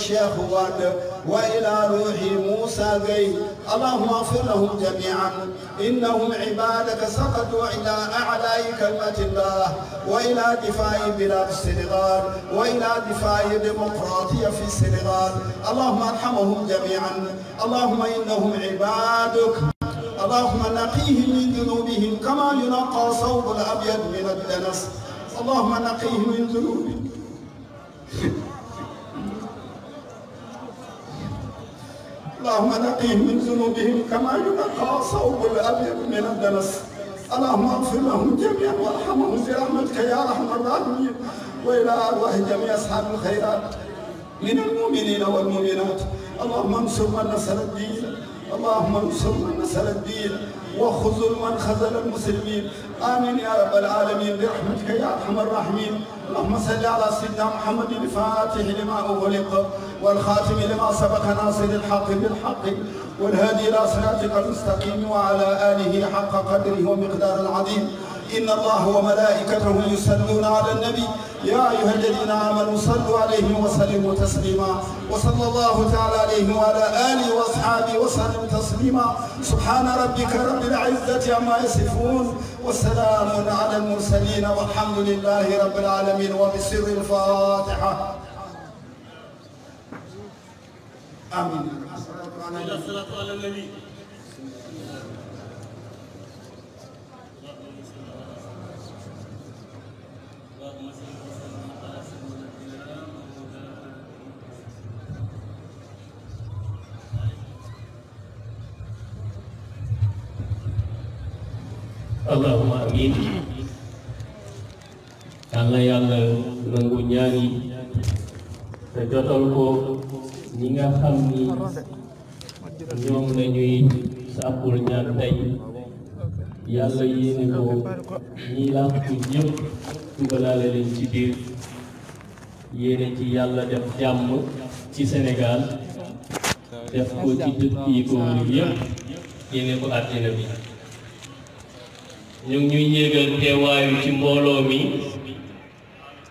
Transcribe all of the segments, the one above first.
الشيخ واد وإلى روح موسى غي اللهم اغفر لهم جميعا إنهم عبادك سقطوا إلى أعلاء كلمة الله وإلى دفاع بلاد السنغال وإلى دفاع ديمقراطية في السنغال اللهم ارحمهم جميعا اللهم إنهم عبادك اللهم نقيهم من ذنوبهم كما ينقى ثوب الأبيض من الدنس اللهم نقيهم من ذنوبهم اللهم نقيهم من ذنوبهم كما ينقى ثوب الأبيض من الدنس اللهم اغفر لهم جميعا وارحمهم برحمتك يا ارحم الراحمين والى ارواح جميع اصحاب الخيرات من المؤمنين والمؤمنات اللهم انصر من نصر الدين اللهم انصر من نصر الدين وخذل من خذل المسلمين امين يا رب العالمين برحمتك يا ارحم الراحمين اللهم صل على سيدنا محمد الفاتح لما اغلق والخاتم لما سبق ناصر الحق بالحق والهادي الى صراطك المستقيم وعلى اله حق قدره ومقدار العظيم ان الله وملائكته يصلون على النبي يا ايها الذين امنوا صلوا عليه وسلموا تسليما وصلى الله تعالى عليه وعلى اله واصحابه وسلم تسليما سبحان ربك رب العزه عما يصفون وسلام على المرسلين والحمد لله رب العالمين وبسر الفاتحه آمين. الصلاة على النبي. اللهم آمين. Yàlla yàlla nangu ñaan yi te jotal ko ñi nga xam ni ñoom lañuy sàppul ñaan tey yàlla yéene ko ñi làqu ñëpp dugalaale leen ci biir yéene ci yàlla def jàmm ci Sénégal def ko ci dëkk yi ko wër yëpp yéene ko àddina bi ñu ngi ñuy yéegal teewaayu ci mbooloo mi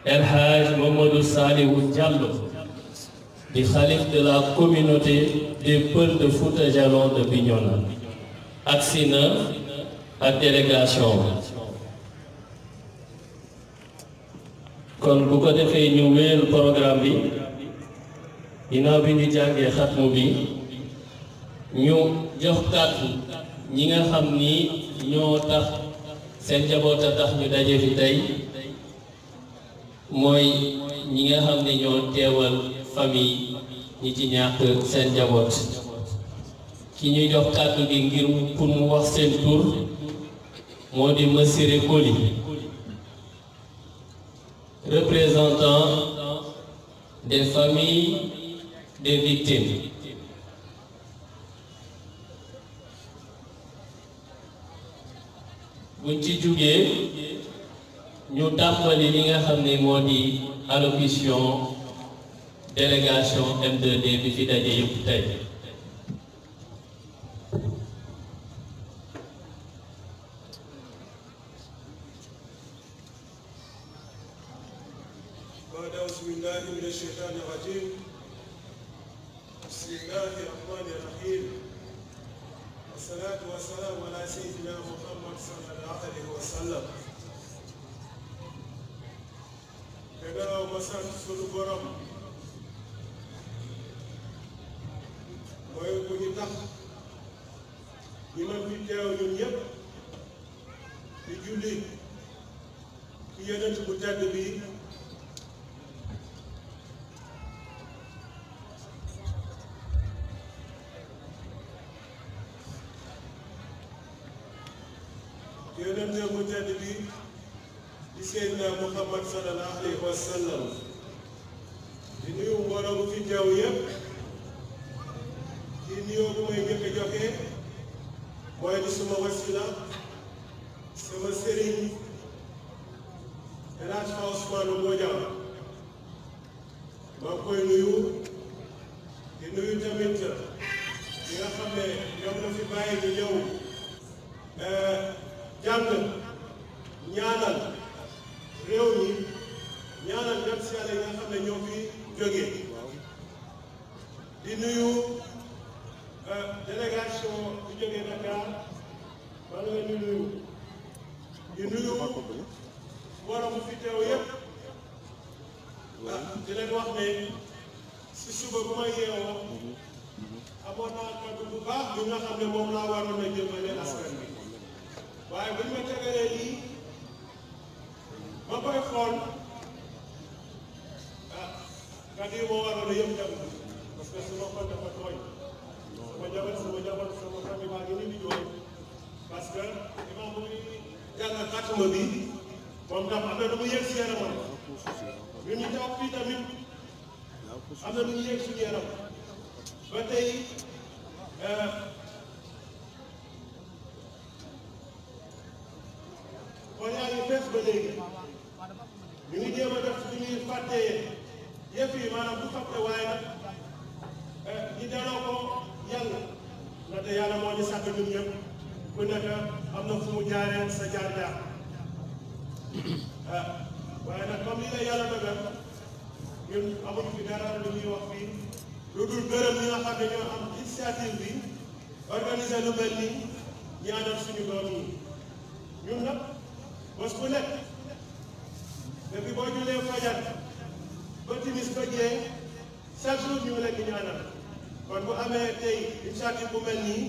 El Hadj Mamadou Salihou Diallo di xalif de la communauté des Peuls de Fouta Djallon de Bignona agsi na ak délégation kon bu ko defee ñu wéyal programme bi ginnaaw bi ñu jàngee xatmu bi ñu jox kàddu ñi nga xam ni ñoo tax seen njaboot a tax ñu daje fi tey mooy ñi nga xam ni ñoo teewal famille ñi ci ñàkk seen njaboot ki ñuy jox kàddu gi ngir pour mu wax seen tur moo di Massiré Coly représentant des familles des victimes buñ ci jugee ñu tàmbali li nga xam ne moo di allocution délégation M2D bi fi daje yëpp tey أعوذ بالله من الشيطان الرجيم بسم الله الرحمن الرحيم والصلاة والسلام على سيدنا محمد صلى الله عليه وسلم gannaaw ma sant sunu borom mooy bu ñu tax ñi ma fi teew ñun ñëpp di julli ci yonent bu tedd bi yonent bu tedd bi di Seydina Muhammad sallallahu alayhi wa sallam di nuyu mbooloo bu fi teew yëpp di nuyoo bu may njëkk a joxe mooy di suma wasila sama sëriñ El Hadj Ousmane Mbodian maa ngi koy nuyu di nuyu tamit ñi nga xam ne ñoom la fi bàyyi ñu ñëw jàng ñaanal réew mi ñaanal dem si yàlla yi nga xam ne ñoo fi jógee di nuyu délégation bu jógee Dakar maa ngi leen di nuyu borom fi teew yëpp di leen wax ne si suba bu ma yeewoo amoon naa kàddu bu baax bi nga xam ne moom laa waroon a jëmale askan bi waaye bu ñu ma tegalee lii ma koy xool kàddu yi moo waroon a yëpp dem parce que sama xol dafa tooy sama jabar sama famille baa ngi nii di jooy parce que imam bu muy jàngal xatuma bi moom tam am na lu mu yëg si yaramam ñun ñu toog fii tamit am na lu ñu yëg suñu yaram ba tey xool yaa ngi fees ba léegi ñu ngi jéem a def li ñuy fàttee yëf yi maanaam du fàtte waaye nag ñi delloo ko yàlla ndaxte yàlla moo ñu sàkk ñun ñëpp ku nekk am na fu mu jaaree sa jaar-jaar waaye nag comme li la yàlla dogal ñun amuñu fi dara lu ñuy wax fii lu dul gërëm ñi nga xam ne ñoo am initiative bi organiser lu mel nii ñaanal suñu doom yi ñun nag bés bu nekk depuis boo julee fajar ba timis ba jee chaque jour ñu ngi leen di ñaanal kon bu amee tey initiative bu mel nii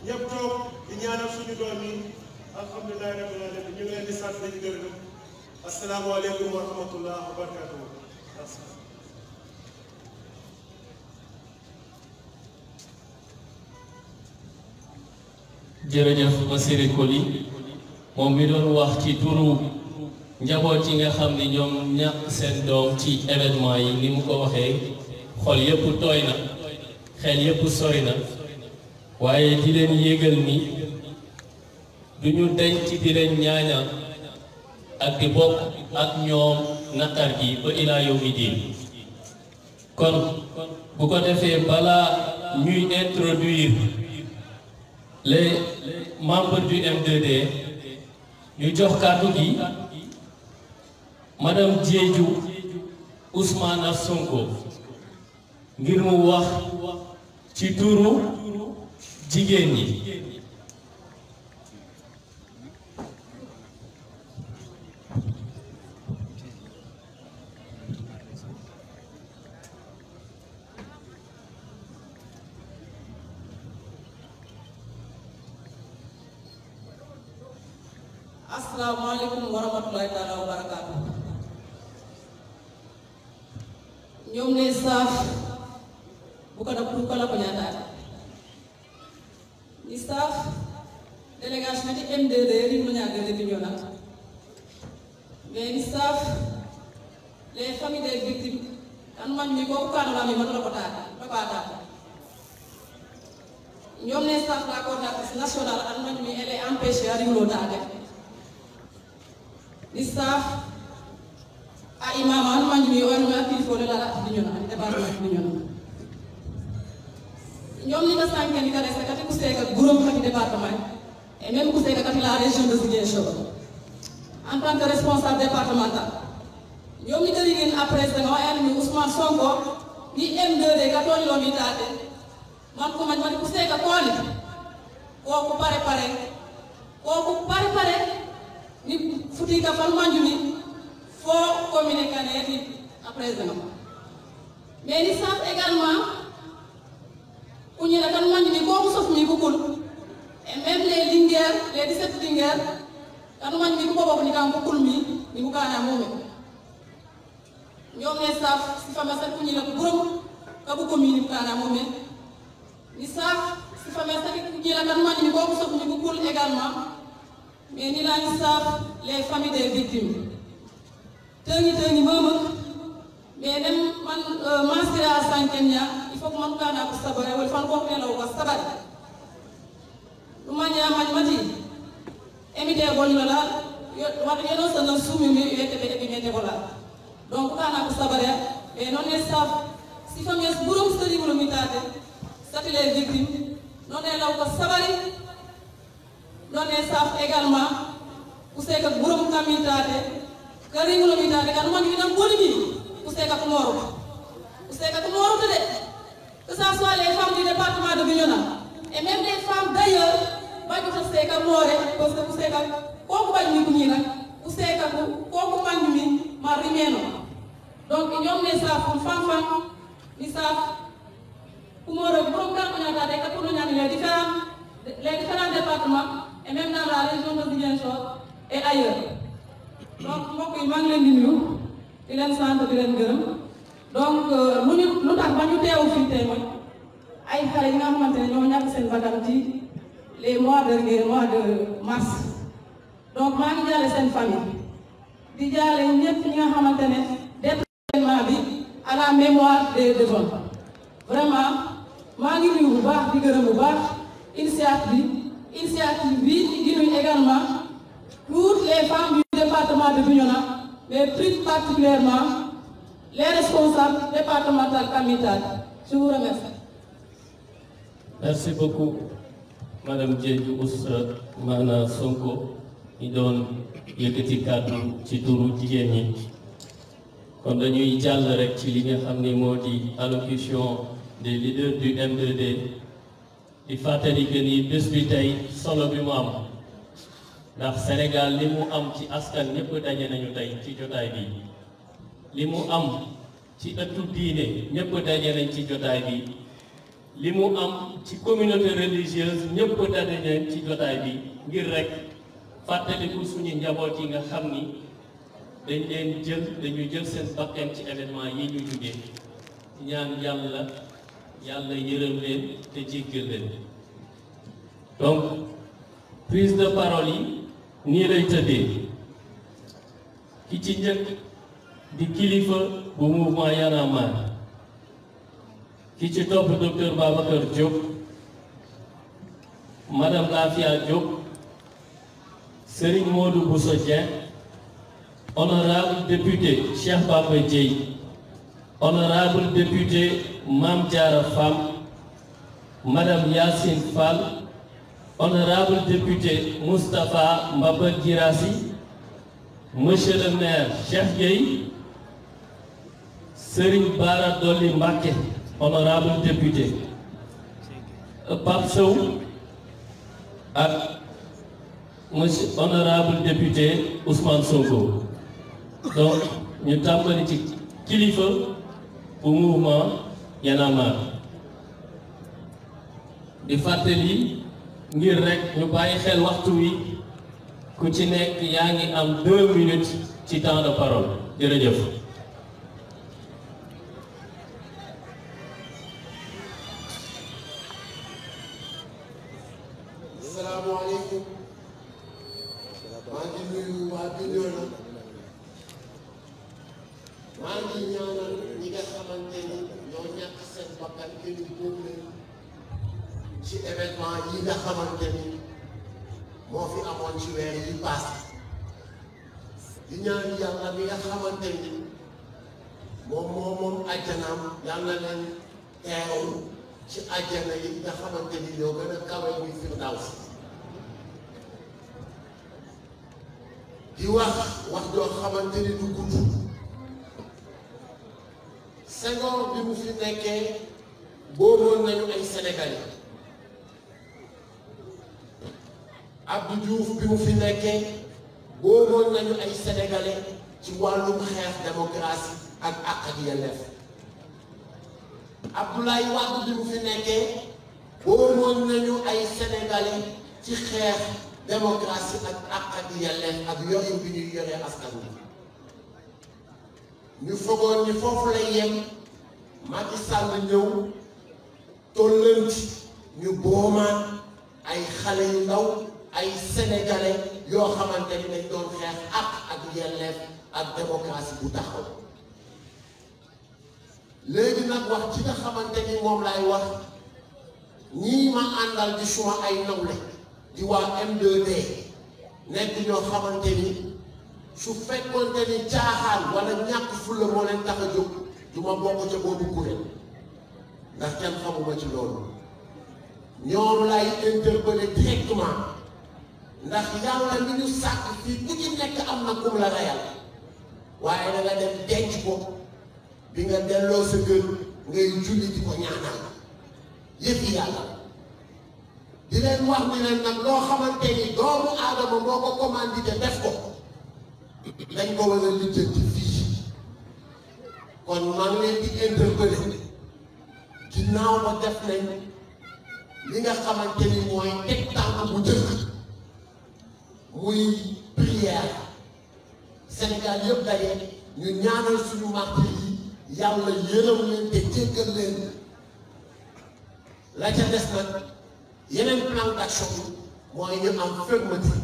ñëpp toog di ñaanal suñu doom yi alhamdulilah rabbil alamin ñu ngi leen di sant di gërëm asalaamaaleykum wa rahmatullah wa barakatuh. jërëjëf Massiré Coly moom mi doon wax ci turu njaboot yi nga xam ni ñoom ñàkk seen doom ci événement yi ni mu ko waxee xol yépp tooy na xel yépp sori na waaye di leen yégal ni duñu denc di leen ñaaña ak di bokk ak ñoom naqar gi ba ilaa yawmi diin kon bu ko defee balaa ñuy introduire les membres du M2D ñu jox kàddu gi madame Diédhiou Ousmane Sonko ngir mu wax ci turu jigéen ñi. Assalamualaikum warahmatullahi taala wabarakatuh. Ñoom ne staff bukan la ko ñaataat ni staff délégation di M2D ri mu ñaade de ñoo nak mais ni staff les familles des victimes kan man mi ko kan la mi man la ko taat ba ba taat ñoom ne staff la coordinatrice nationale an man mi elle est empêchée ari lo taat di staff a imama manjumi on ma kil fo la di ñona département di ñona ñom ni ka sanké ni ka resta kati ku séka gurum kati département et même ku séka kati la région de Ziguinchor en tant que responsable départemental ñom ni dari ngeen après da nga ay ni Ousmane Sonko ni M2D ka toni lo mi taté man ko man ku séka ko ni ko pare ni futi ka fan manjumi fo communiquer ni après da nga mais ni ça également kuñu la kan manjumi ko sof mi ko kul et même les Linguère les 17 Linguère kan manjumi ko bokk ni kan ko kul mi ni ko kana momé ñom ne saf si fama sa kuñu la ko borom ka bu ko mi ni kana momé ni saf si fama sa kuñu la kan manjumi ko sof mi ko kul également mais ni la ni saf les familles des victimes tengi mama mais dem man masira sankenya il faut que man kana ko sabare wal fan ko nelaw ko sabare lumanya man mati emite bol la wat yeno sa na sumi mi yete be be mete bola donc kana ko sabare et non les saf si famille burum seri wala mi tate sati les victimes non nelaw ko sabare non les saf également usé ka burum kamitate kari wala mi tate kan man ni nam boli mi usé ka ko moro de que ça useka more parce que useka kooku bañ ni kuñi nag useka kooku manju mi ma rimeno donc ñoom ne saaful fan ni saaf kumoro borom kan ko ñata de ka pour ñani les différents départements et même dans la région de Ziguinchor et ailleurs donc mbokk yi maa ngi leen di nuyu di leen sant di leen gërëm donc lu tax ba ñu teew fii tey mooy ay xale yi nga xamante ne ñoo ñàkk seen bakkan ci les mois de mars donc maa ngi jaale seen famille di jaale ñëpp ñi nga xamante ne département bi à la mémoire des défunts vraiment maa ngi nuyu bu baax di gërëm bu baax initiative bi di nuyu également toutes les femmes du département de Bignona mais plus particulièrement les responsables départementaux Kamital. Je vous remercie. Merci beaucoup Madame Diédhiou Ousmane Sonko ñi doon yëkkati kàddu ci turu jigéen ñi kon dañuy jàll rek ci li nga xam ni moo di allocution des leaders du M2D di fàttali que ni bés bi tey solo bi mu am ndax Sénégal li mu am ci askan ñëpp daje nañu tey ci jotaay bi li mu am ci ëttu diine ñëpp daje nañ ci jotaay bi li mu am ci communauté religieuse ñëpp daje nañ ci jotaay bi ngir rek fàttaliku suñu njaboot yi nga xam ni dañu jël seen bakkan ci événement yi ñu jógee ñaan yàlla yërëm leen te jéggal leen donc prise de parole yi nii lay tëddee ki ci njëkk di kilifa bu mouvement Y'en a marre ki ci topp docteur Babacar Diop madame Lafia Diop Serigne Modou Bousso Dieng honorable député Cheikh Bamba Dièye honorable député Mame Diarra Fam madame Yacine Fall honorable député Moustapha Mbaba Guirassi monsieur le maire Cheikh Gueye Serigne Bara Dolly Mbacké honorable député Pape Sow ak monsieur honorable député Ousmane Sonko donc ñu tàmbali ci kilifa bu mouvement Y'en a marre di fàttali ngir rek ñu bàyyi xel waxtu wi ku ci nekk yaa ngi am 2 minutes ci temps de parole jërëjëf. Asalaamaaleykum maa ngi nuyu waa Bignona maa ngi ñaanal ñi nga xamante ni ñoo ñàkk seen bakkan kenn boobu leen ci événement yi nga xamante ni moo fi amoon ci weer yi passé di ñaan yàlla mi nga xamante ni moom àjjanaam yàlla leen teew ci àjjana yi nga xamante ni ñoo gën a kawe muy Firdaws di wax joo xamante ni du gudd Senghor bi mu fi nekkee booboon nañu ay Sénégalais Abdou Diouf bi mu fi nekkee booboon nañu ay Sénégalais ci wàllum xeex démocratie ak àq ak yelleef Abdoulaye Wade bi mu fi nekkee booboon nañu ay Sénégalais ci xeex démocratie ak àq ak yelleef ak yore bi ñuy yoree askan wi ñu fogoon ni foofu lay yem Macky Sall ñëw tollanti ñu boomaat ay xale yu ndaw ay sénégalais yoo xamante ni dañ doon xeex ak yelleef ak démocratie bu taxaw léegi nag wax ci nga xamante ni moom laay wax ñii ma àndal di suma ay nawle di waa M2D nekk ñoo xamante ni su fekkoonte ni caaxaan wala ñàkk fulla moo leen tax a jóg du ma bokk ca boobu kuréel ndax kenn xamuma ci loolu ñoom lay interpeller directement ndax yàlla mi ñu sàkk fii ku ci nekk am na kum la reyal waaye da nga dem denc ko bi nga delloo sa kër ngay julli di ko ñaanal yëfi yàlla di leen wax ni leen nag loo xamante ni doomu aadama moo ko commandité def ko dañ ko war a lijjanti fii kon maa ngi leen di interpeller ginnaaw ba def nañ li nga xamante ni mooy teg tànk bu njëkk muy prière Sénégal yëpp daje ñu ñaanal suñu martyr yi yàlla yërëm leen te jéggal leen la ca des nag yeneen plan d'action bi mooy ñu am fermeté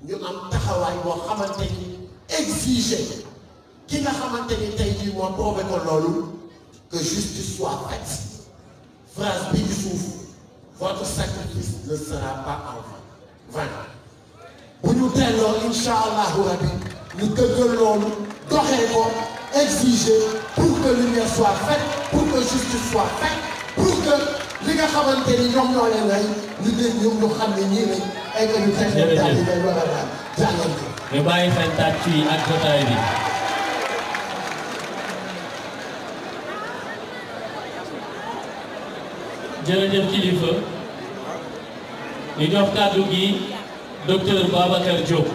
ñu am taxawaay boo xamante ni exiger ki nga xamante ni tey jii moo prouvé ko loolu que justice soit faite phrase bi ci suuf votre sacrifice ne sera pas en vain bu ñu delloo incha allahu rabbi ñu dëggal loolu doxee ko exiger pour que lumière soit faite pour que justice soit faite pour que li nga xamante ni ñoom ñoo leen rey ñu dégg ñoom ñu xam ne ñii lañ ay que ñu teg leen daal di leen war a daal jàllale ko. ñu bàyyi seen tàcc yi ak jotaay bi. jërëjëf kilifa ñu jox kàddu gi docteur Babacar Diop.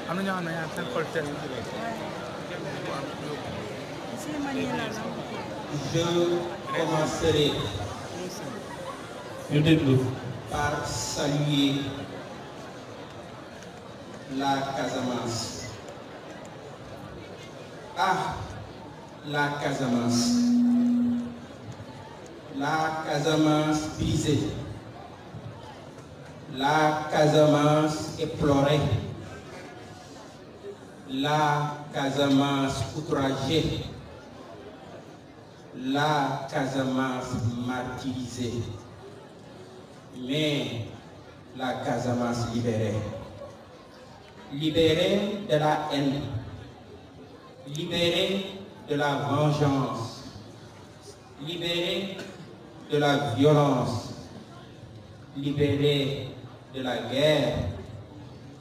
am na ñoo xam ne yaa seen xol teel Je commencerai ñu déglu. par saluer la Casamance. Ah, la Casamance. La Casamance brisée. La Casamance éplorée. La Casamance outragée. La Casamance martyrisée. Mais la Casamance libérée. Libérée de la haine. Libérée de la vengeance. Libérée de la violence. Libérée de la guerre.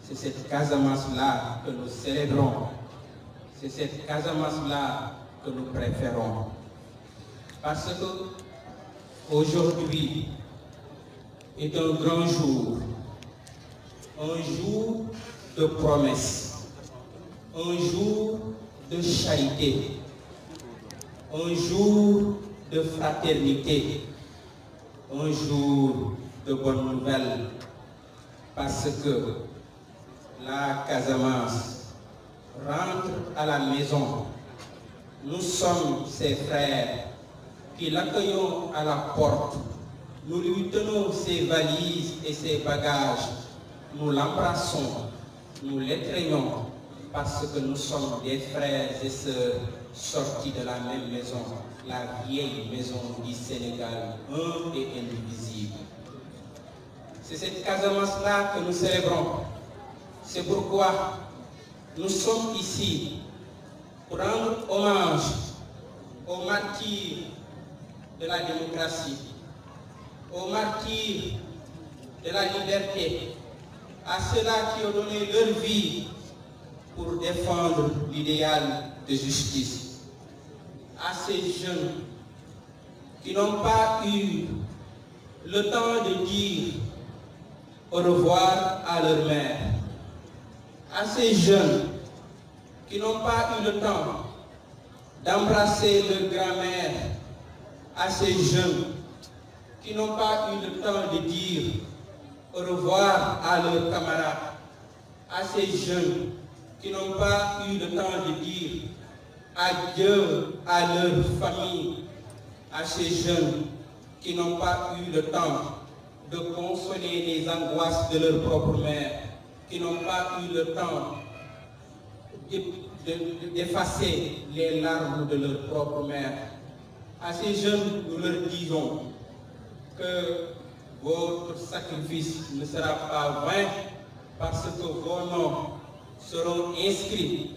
C'est cette Casamance-là que nous célébrons. C'est cette Casamance-là que nous préférons. Parce que aujourd'hui est un grand jour. Un jour de promesses. Un jour de charité. Un jour de fraternité. Un jour de bonnes nouvelles. Parce que la Casamance rentre à la maison. Nous sommes ses frères qui l'accueillons à la porte. Nous lui tenons ses valises et ses bagages. Nous l'embrassons, nous l'étreignons parce que nous sommes des frères et sœurs sortis de la même maison, la vieille maison du Sénégal, un et indivisible. C'est cette Casamance-là que nous célébrons. C'est pourquoi nous sommes ici pour rendre hommage aux martyrs de la démocratie, aux martyrs de la liberté, à ceux-là qui ont donné leur vie pour défendre l'idéal de justice, à ces jeunes qui n'ont pas eu le temps de dire au revoir à leur mère, à ces jeunes qui n'ont pas eu le temps d'embrasser leur grand-mère, à ces jeunes qui n'ont pas eu le temps de dire au revoir à leurs camarades, à ces jeunes qui n'ont pas eu le temps de dire adieu à leur famille, à ces jeunes qui n'ont pas eu le temps de consoler les angoisses de leur propre mère, qui n'ont pas eu le temps d'effacer les larmes de leur propre mère. À ces jeunes, nous leur disons que votre sacrifice ne sera pas vain parce que vos noms seront inscrits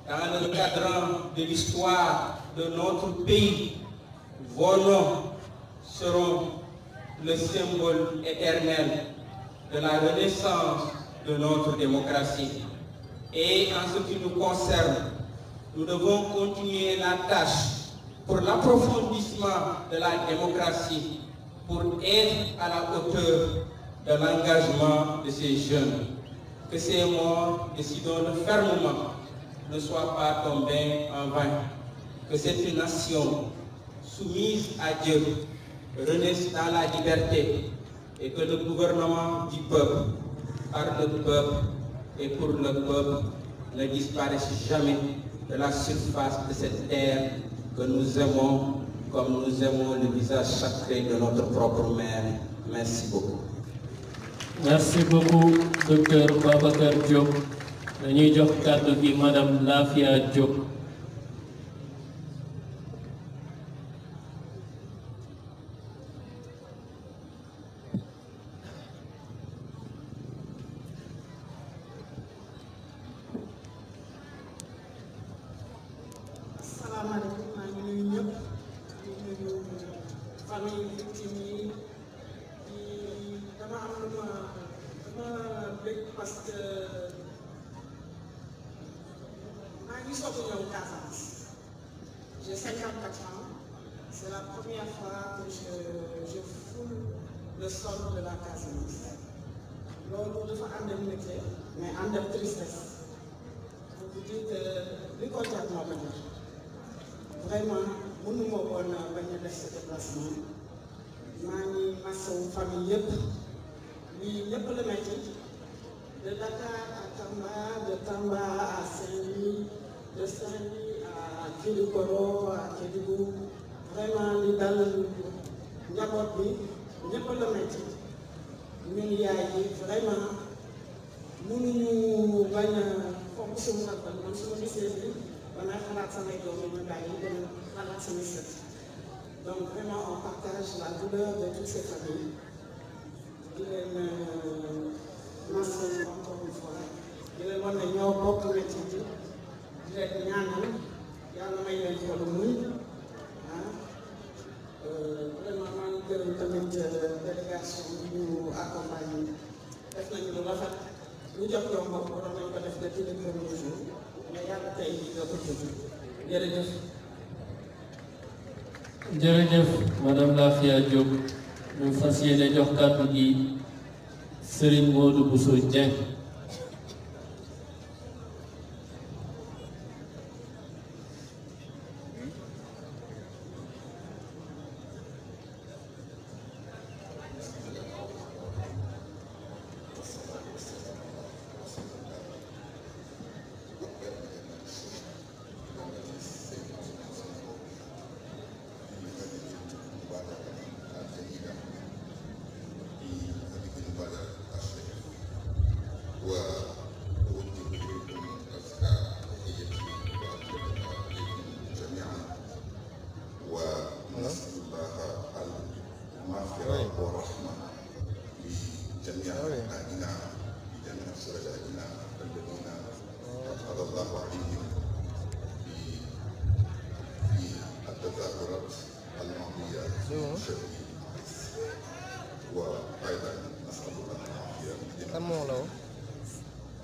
dans le cadran de l'histoire de notre pays. Vos noms seront le symbole éternel de la renaissance de notre démocratie. Et en ce qui nous concerne, nous devons continuer la tâche pour l'approfondissement de la démocratie, pour être à la hauteur de l'engagement de ces jeunes. Que ces mots, décidons-le fermement, ne soient pas tombés en vain. Que cette nation soumise à Dieu renaisse dans la liberté et que le gouvernement du peuple, par le peuple et pour le peuple, ne disparaisse jamais de la surface de cette terre que nous aimons comme nous aimons le visage sacré de notre propre mère. Merci beaucoup. Merci beaucoup, Dr Babacar Diop. Dañuy jox kàddu gi Madame Lafia Diop. Asalaamaaleykum, maa ngi nuyu ñëpp di nuyu famille victime yi dama am lu dama bëgg parce que maa ngi soog a ñëw Casamance. J'ai 54 ans, c'est la première fois que je foule le sol de la Casamance. Loolu dafa ànd ak métier mais ànd ak tristesse. Pour vous dire que li ko jar moo ko jar. Vraiment, mënu ma woon bañ a def ce déplacement. Maa ngi masawu famille yëpp lii ñëpp la metti de Dakar à Tamba, de Tamba à Saint-Louis, de Saint-Louis à Kilikoro, à Kédougou. Vraiment li dal njaboot bi ñëpp la metti ñun yaay yi vraiment mënuñu bañ a fonk suñu naqar man su ma gisee bi damay xalaat samay doom yi ma bàyyi dem xalaat samay sët. Donc vraiment on partage la douleur de toutes ces familles. di leen masawu encore une fois di leen wan ne ñoo bokk métti bi di leen ñaanal yàlla may leen xolu muñ vraiment maa ngi gërëm tamit délégation bi ñu accompagné def nañu lu rafet lu jot yomb waroon nañu ko def depuis le premier jour mais yàlla tey jii nga ko tudd jërëjëf. jërëjëf Madame Lafia Diop. ñu fas yéene jox kàddu gi Serigne Modou Bousso Dieng.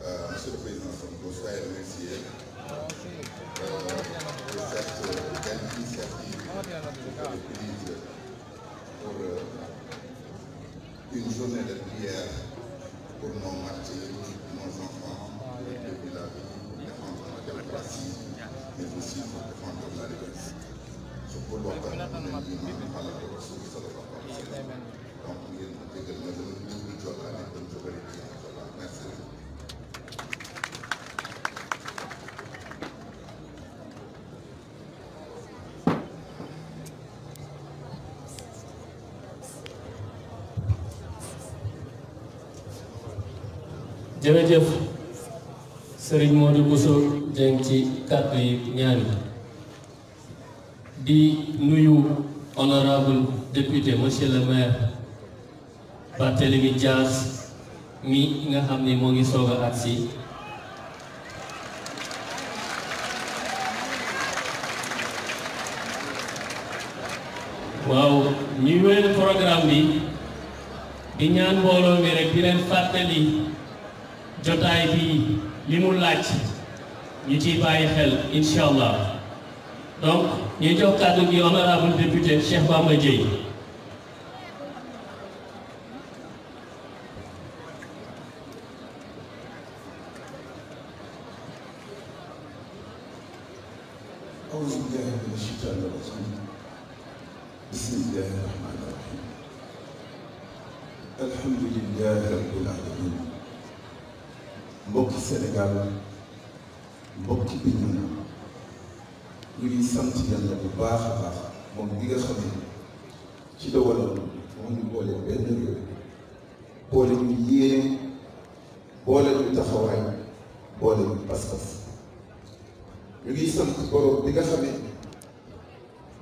Monsieur le Président, je souhaite remercier cette belle initiative prise pour une journée de prière pour nos martyrs, nos enfants, depuis la vie, défendre la démocratie, mais aussi pour défendre la liberté. Je peux voir que nous avons parlé de ressources de la parole. Donc, nous merci. jërëjëf Serigne Modou Bousso Dieng ci kàddu yi ñaari di nuyu honorable député monsieur le maire Barthélémy Dias mi nga xam ne moo ngi soog a agsi waaw ñuy wéyal programme bi di ñaan mbooloo mi rek di leen fàttali jotaay bi li mu laaj ñu ciy bàyyi xel incha allah donc ñu jox kàddu gi honorable député Cheikh Bamba Dièye. أعوذ بالله من الشيطان الرجيم بسم الله الرحمن الرحيم الحمد لله رب العالمين mbokki Sénégal mbokki Bignona ñu ngi sant yàlla bu baax a baax moom bi nga xam ne ci dogalam moo ñu boole benn réew boole ñu yéene boole ñu taxawaay boole ñu pas-pas ñu ngi sant borom bi nga xam ne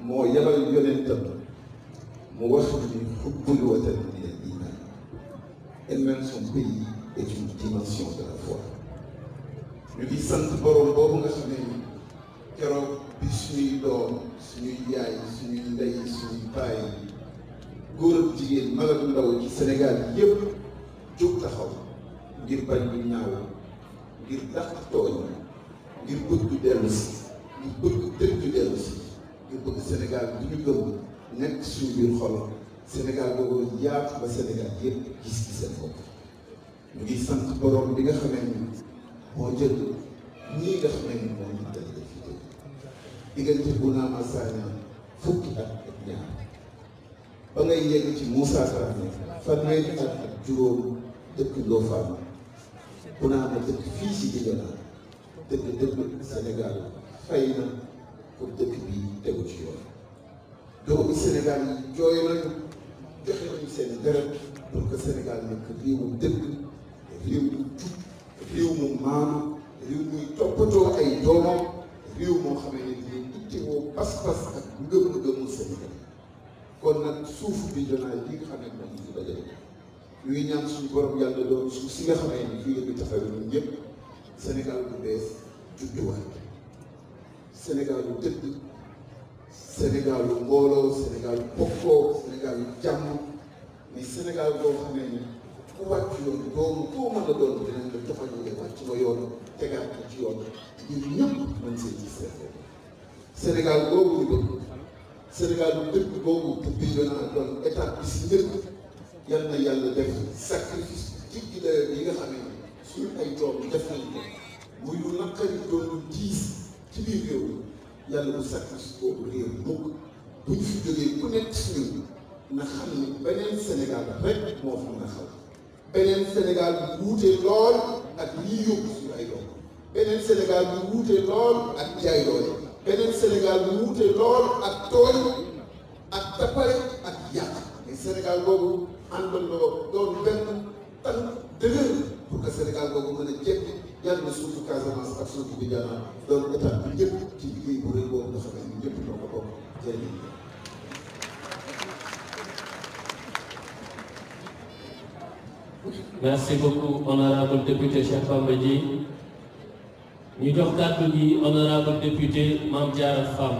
moo yabal yonentam mu wax ni xubbul watan min al iman et même son pays est une dimension de la foi ñu ngi sant borom boobu nga xam ne keroog bi suñuy doom suñuy yaay suñuy ndey suñuy baay góor ak jigéen mag ak ndaw ci Sénégal yépp jóg taxaw ngir bañ lu ñaaw ngir dàq tooñ ngir bëgg dellu si ngir bëgg dëgg dellu si ngir bëgg Sénégal bu ñu gëm nekk suñu biir xol Sénégal boobu yaatu ba Sénégal yépp gis ci seen bopp ñu ngi sant borom bi nga xamee ni moo jël ñii nga xamee ni moo ñu dajale fi tey diggante Bounama Sagna fukki at ak ñaar ba ngay yegg ci Moussa Dramé fanweeri at ak juróom dëkk Ndofane Bounama dëkk fii ci Bignona dëgg Sénégal fay na pour dëkk bi tegu ci yoon doomu Sénégal yi jooy nañu joxe nañu seen deret pour que Sénégal nekk réewu dëgg réew mu jub réew mu maanu réew muy toppatoo ay doomam réew moo xamee ne dinañ ittewoo pas-pas ak ngëm-ngëmu Sénégal kon nag suufu Bignona yi nga xam ne moom ñu dajale ñu ngi ñaan suñu borom yàlla doon suuf si nga xamee ni fii la ñu taxawee ñun ñëpp Sénégal bu bees judduwaat Sénégal bu dëgg Sénégal bu mbooloo Sénégal bu bokkoo Sénégal bu jàmm mais Sénégal boo xamee ni ku wàcc yoon doomu koo mën a doon dinañ la joxañu wàcc nga yoon tegaat ko ci yoon ñun ñëpp mën see gis seen bopp Sénégal boobu ñu bëgg Sénégal bu dëgg boobu te Bignona doon étape bi si njëkk yal na yàlla def sacrifice jiggi dayo yi nga xamee ni suñu ay doom def nañ ko muy lu naqari doon lu diis ci biir réew mi yàlla bu sacrifice boobu réew mukk bu ñu fi jógee ku nekk si ñun na xam ni beneen Sénégal rek moo fi mën a xaw beneen Sénégal bu wuute lool ak lii yóbbu suñu ay doom beneen Sénégal bu wuute lool ak jaay doole beneen Sénégal bu wuute lool ak tooñ ak tappale ak yàq mais Sénégal boobu àndandoo doon benn tan dëgër pour que Sénégal boobu mën a jekk yàlla na suufu Casamance ak suufu Bignona doon état bi ñëpp ci liggéey bu rëy boobu nga xam ne ñëpp ñoo ko bokk jërëjëf. Merci beaucoup honorable député Cheikh Bamba Dièye ñu jox kàddu gi honorable député Mame Diarra Fam.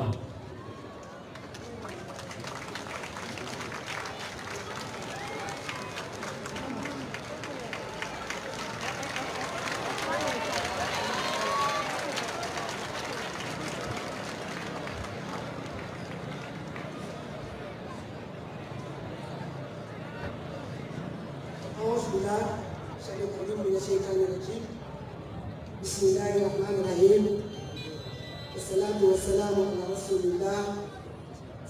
بسم الله الرحمن الرحيم والصلاة والسلام على رسول الله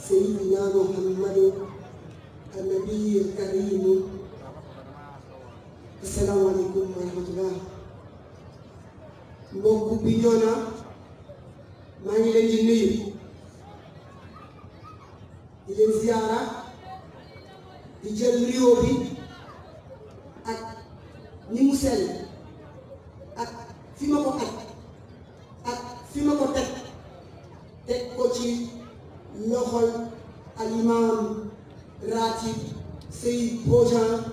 سيدنا محمد النبي الكريم السلام عليكم ورحمة الله mbokku Bignona maa ngi leen di nuyu di leen ziyaara di jël nuyoo bi ak ni mu sell ak fi ma ko ak fi ma ko teg ko ci loxol al imam ratib Seyid Bodian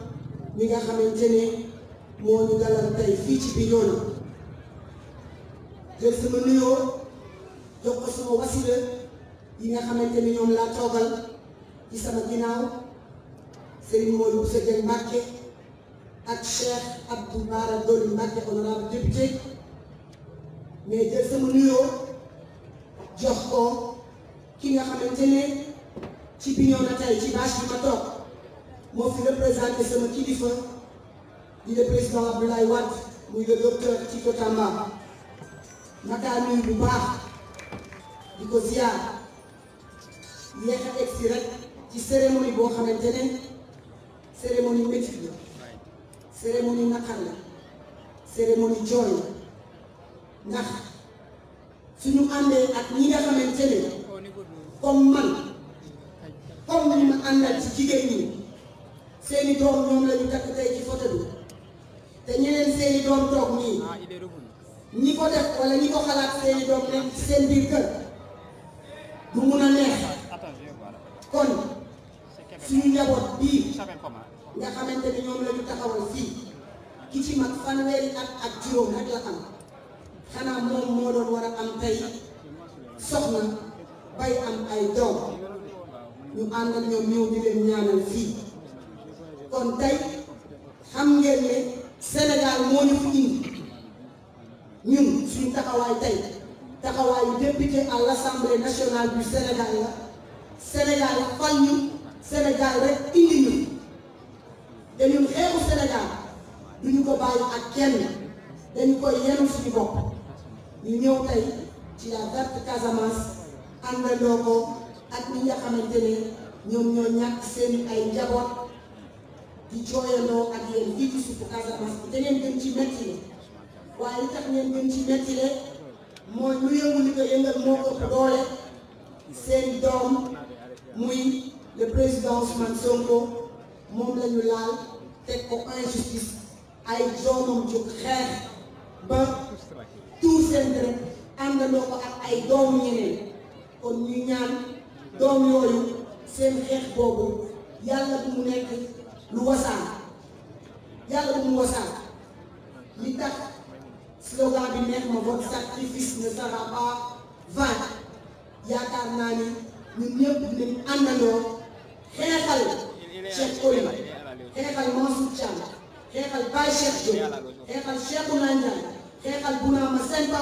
mi nga xamante ne moo ñu dalal tey fii ci Bignona jël sama nuyoo jox ko sama wasila yi nga xamante ne ñoom laa toogal ci sama ginnaaw Serigne Modou Bousso Dieng Mbacké ak Cheikh Abdou Bara Dolly Mbacké honorable député mais jël sama nuyoo jox ko ki nga xamante ne ci Bignona tey ci bâche bi ma toog moo fi représenté sama kilifa di le président Abdoulaye Wade muy le docteur Tito Tamba makaa nuyu bu baax di ko ziar yéex a egsi rek ci cérémonie boo xamante ne cérémonie métit la cérémonie naqar la cérémonie jooy la ndax suñu àndee ak ñi nga xamante ne comme man comme ni ma àndal ci jigéen ñi seeni doom ñoom la ñu takk tey ci photo bi te ñeneen seeni doom toog nii ñi ko def wala ñi ko xalaat seeni doom nekk ci seen biir kër du mun a neex kon suñu njaboot bii nga xamante ne ñoom la ñu taxawal fii ki ci mag fanweeri at ak juróom rek la am xanaa moom moo doon war a am tey soxna bay am ay doom ñu ànd ak ñoom ñëw di leen ñaanal fii kon tey xam ngeen ne Sénégal moo ñu fi indi ñun suñu taxawaay tey taxawaayu député à l'Assemblée nationale du Sénégal la Sénégal fal ñu Sénégal rek indi ñu te ñun xeexu Sénégal duñu ko bàyyi ak kenn dañu koy yenu suñu bopp ñu ñëw tey ci la verte Casamance àndandoo ko ak ñi nga xamante ne ñoom ñoo ñàkk seen ay njaboot di jooyandoo ak yéen fii ci suufu Casamance te ngeen gën ci metti le waaye li tax ngeen gën ci metti le mooy lu yëngu li ko yëngal moo ëpp doole seen doom muy le président Ousmane Sonko moom la ñu laal teg ko injustice ay doomam jóg xeex ba tuur seen deret àndandoo ko ak ay doomu ñeneen kon ñu ñaan doom yooyu seen xeex boobu yàlla bu mu nekk lu wasaan yàlla bu mu wasaan li tax slogan bi neex ma votre sacrifice ne sera pas vain yaakaar naa ni ñun ñëpp dinañ àndandoo xeexal Cheikh Oly xeexal Mansour Thiam xeexal Baye Cheikh Diop xeexal Cheikhouna Ndiaye xeexal Bounama Sempa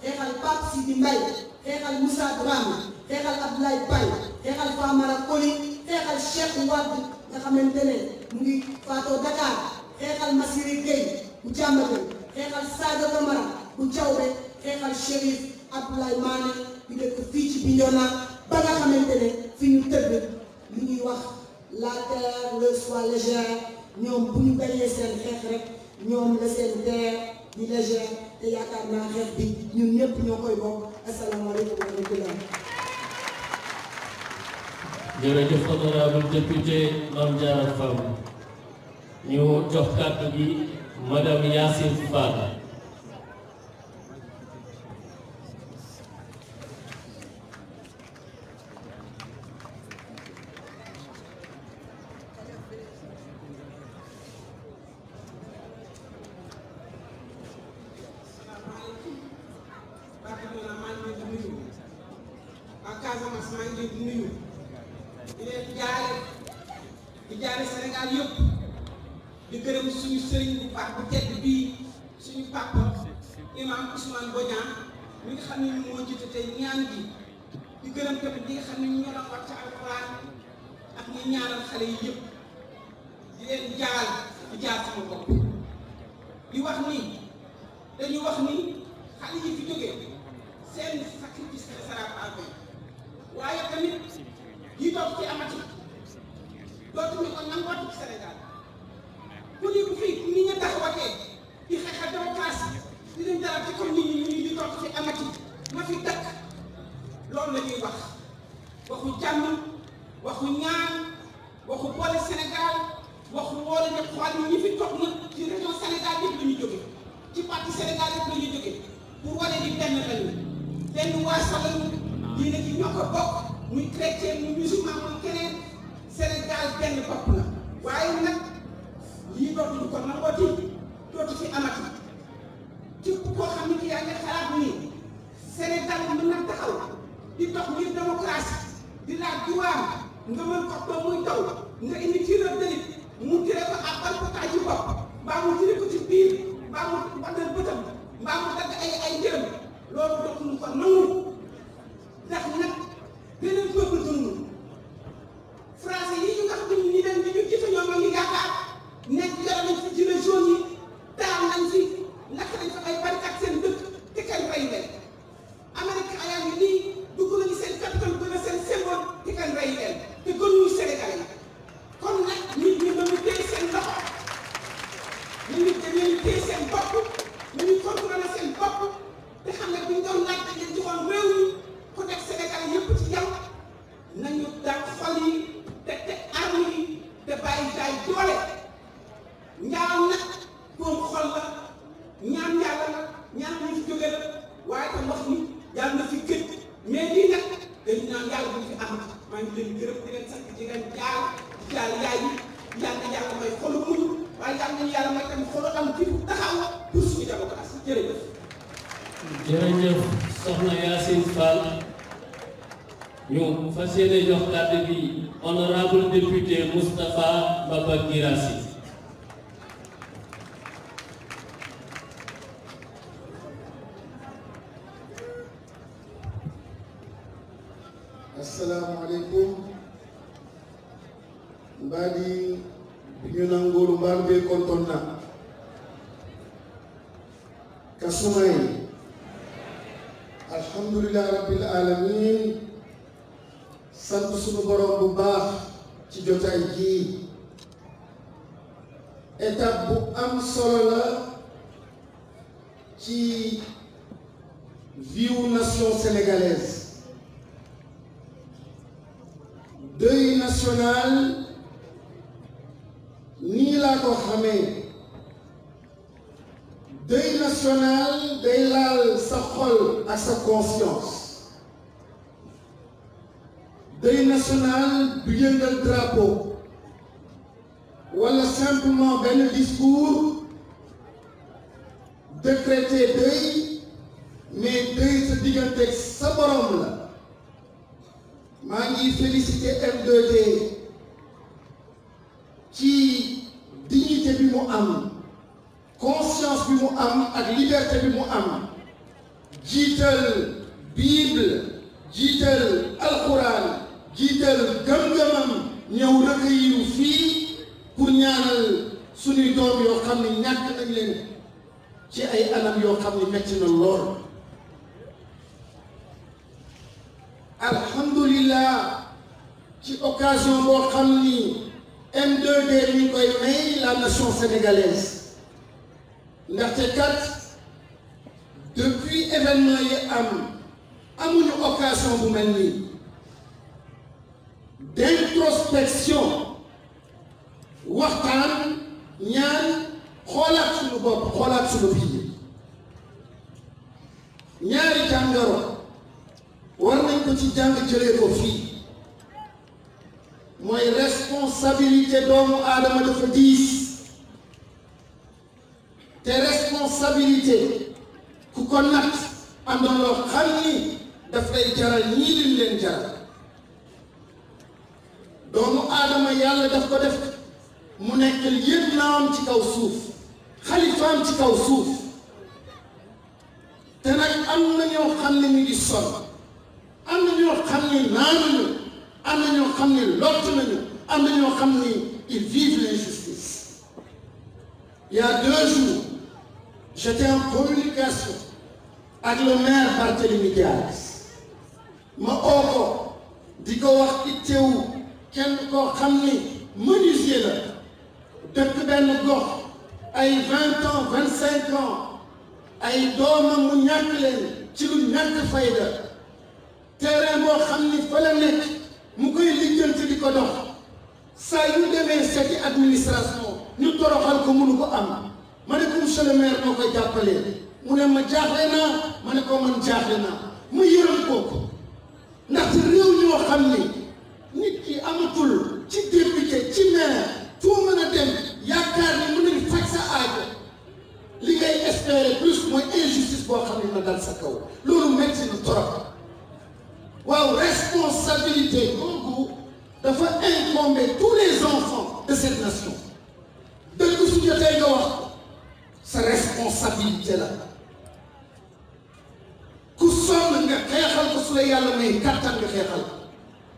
xeexal Pape Sidi Mbaye xeexal Moussa Dramé xeexal Abdoulaye Paye xeexal Famara Coly xeexal Cheikh Wade nga xamante ne mu ngi faatoo Dakar xeexal Massiré Gueye bu Diamaguène xeexal Sadio Camara bu Diaobé xeexal Chérif Abdoulaye Mané bi dëkk fii ci Bignona ba nga xamante ne fi ñu tëdd li ñuy wax la terre leur soit légère ñoom bu ñu gañee seen xeex rek ñoom la seen terre di légère te yaakaar naa xeex bi ñun ñëpp ñoo koy bokk. Asalaamaaleykum wa rahmatulah. jërëjëf honorable député Mame Diarra Fam ñu jox kàddu gi madame Yacine Fall. di jaare Sénégal yëpp di gërëm suñu sëriñ bu baax bu tedd bii suñu papa imam Ousmane Bodian mi nga xam ne moo jiite tey ñaan gi di gërëm tamit ñi nga xam ne ñu ñoo wax ci alxuraan ak ñi ñaanal xale yi yëpp di leen jaal di jaar sama bopp di wax ni dañuy wax ni xale yi fi jógee seen sacrifice sera pas vain waaye tamit yi toog ci amati dootuñu ko nangooti ci Sénégal ku ni bu fii nit ñi taxawatee di xeexal démocratie di leen dara ci comme nit ñi di toog ci amati ma fi dakk loolu la ñuy wax waxu jàmm waxu ñaan waxu boole Sénégal waxu woole ne xool ñi fi toog nag ci région Sénégal yëpp la ñu jóge ci parti Sénégal yëpp la ñu jóge pour wane ni benn lañu benn waasa lañu diine ji ñoo ko bokk muy chrétien muy musulman muy keneen Sénégal benn bopp la waaye nag lii dootuñu ko nangooti dootu fi amati képp koo xam ne ki yaa ngi xalaat ni Sénégal mën na taxaw di dox ngir démocratie di laaj juwaam nga mën ko ba muy daw nga indi tireur de nit mu tiré ko ak balbukaay ci bopp mbaa mu tiré ko ci biir mbaa mu waddal bëtam mbaa mu dagg ay njërëm loolu dootuñu ko nangu ndax nag beneen peuple dund français yi ñu nga xam ne ñu dem di ñu gis ñoom ak ñu yaakaar nekk yore nañ fi gilet jaune yi taal nañ fi lakk nañ fa ay barricade seen dëkk te kenn rey leen Amérique ayaa ngi nii dugg nañu seen capitale gën a seen symbole te kenn rey leen te gënuñu Sénégal yi kon nag nit ñi dañu téye seen loxo ñu dañuy téye seen bopp ñu contrôler seen bopp te xam ne bu ñu doon laaj dañ leen joxoon réew mi ku nekk Sénégal yëpp ci yow nañu dàq xol yi te teg arme yi te bàyyi jaay doole ñaaw nag boobu xol la ñaan yàlla la ñaan ñu fi jóge la waaye tam wax ni yàlla na fi gëj mais lii nag dañu naan yàlla bu fi am maa ngi leen gërëm di leen sant di leen jaal yaay yi yàlla may xolu muñ waaye yàlla may tamit xolu am fi taxaw pour suñu démocratie jërëjëf. jërëjëf soxna Yacine Fall ñu fas yéene jox kàddu bi honorable député Moustapha Baba Guirassy. Assalamu alaikum. Mbadi ñu nangolu mbal be kontonna. Kasumay. Alhamdulillah rabbil alamin. Sant sunu borom bu baax ci jotaay ji. Étape bu am solo la ci vie nation sénégalaise. Deuil national nii laa ko xamee deuil national day laal sa xol ak sa conscience deuil national du yëngal drapeau wala simplement benn discours décréter deuil mais deuil sa digganteeg sa borom la. maa ngi félicité M2D ci dignité bi mu am conscience bi mu am ak liberté bi mu am jiital Bible jiital alquran jiital gëm-gëmam ñëw recueillir fii pour ñaanal suñuy doom yoo xam ne ñàkk nañ leen ci ay anam yoo xam ne metti na lool. alhamdulillah ci occasion boo xam ni M2D mi koy may la nation sénégalaise ndaxte kat depuis événement yi amuñu occasion bu mel nii d'introspection waxtaan ñaan xoolaat suñu bopp xoolaat suñu biir ñaari jàngoro war nañ ko ci jàng jëlee ko fii mooy responsabilité doomu aadama dafa diis te responsabilité ku ko natt am na loo xam ni daf lay jaral ñii lim leen jaral doomu aadama yàlla daf ko def mu nekk yëpp naam ci kaw suuf xalifaam ci kaw suuf te nag am na ñoo xam ne ñu ngi sonn am na ñoo xam ni naanuñu am na ñoo xam ni lott nañu am na ñoo xam ni ils vivent l'injustice. Il y a 2 jours j'étais en communication avec le maire Barthélémy Dias ma oo ko di ko wax itteewu kenn koo xam ni menuisier la dëkk benn gox ay 20 ans 25 ans ay doomam mu ñàkk leen ci lu ñàkk fayda terrain boo xam ni fa la nekk mu koy lijjanti di ko dox saa yu demee seeti administration ñu toroxal ko mënu ko am ma ne ko monsieur le maire moo koy jàppalee mu ne ma jaaxle naa ma ne ko man jaaxle naa mu yërëm kooku ndaxte réew ñoo xam ni nit ki amatul ci député ci maire foo mën a dem yaakaar ni mën nañu faj sa aajo li ngay espérer plus mooy injustice boo xam ne na dal sa kaw loolu metti na trop. waaw responsabilité boobu dafa incomber tous les enfants de cette nation dëgg su jotee nga wax sa responsabilité la nga xeexal ko su la yàlla may kàttan nga xeexal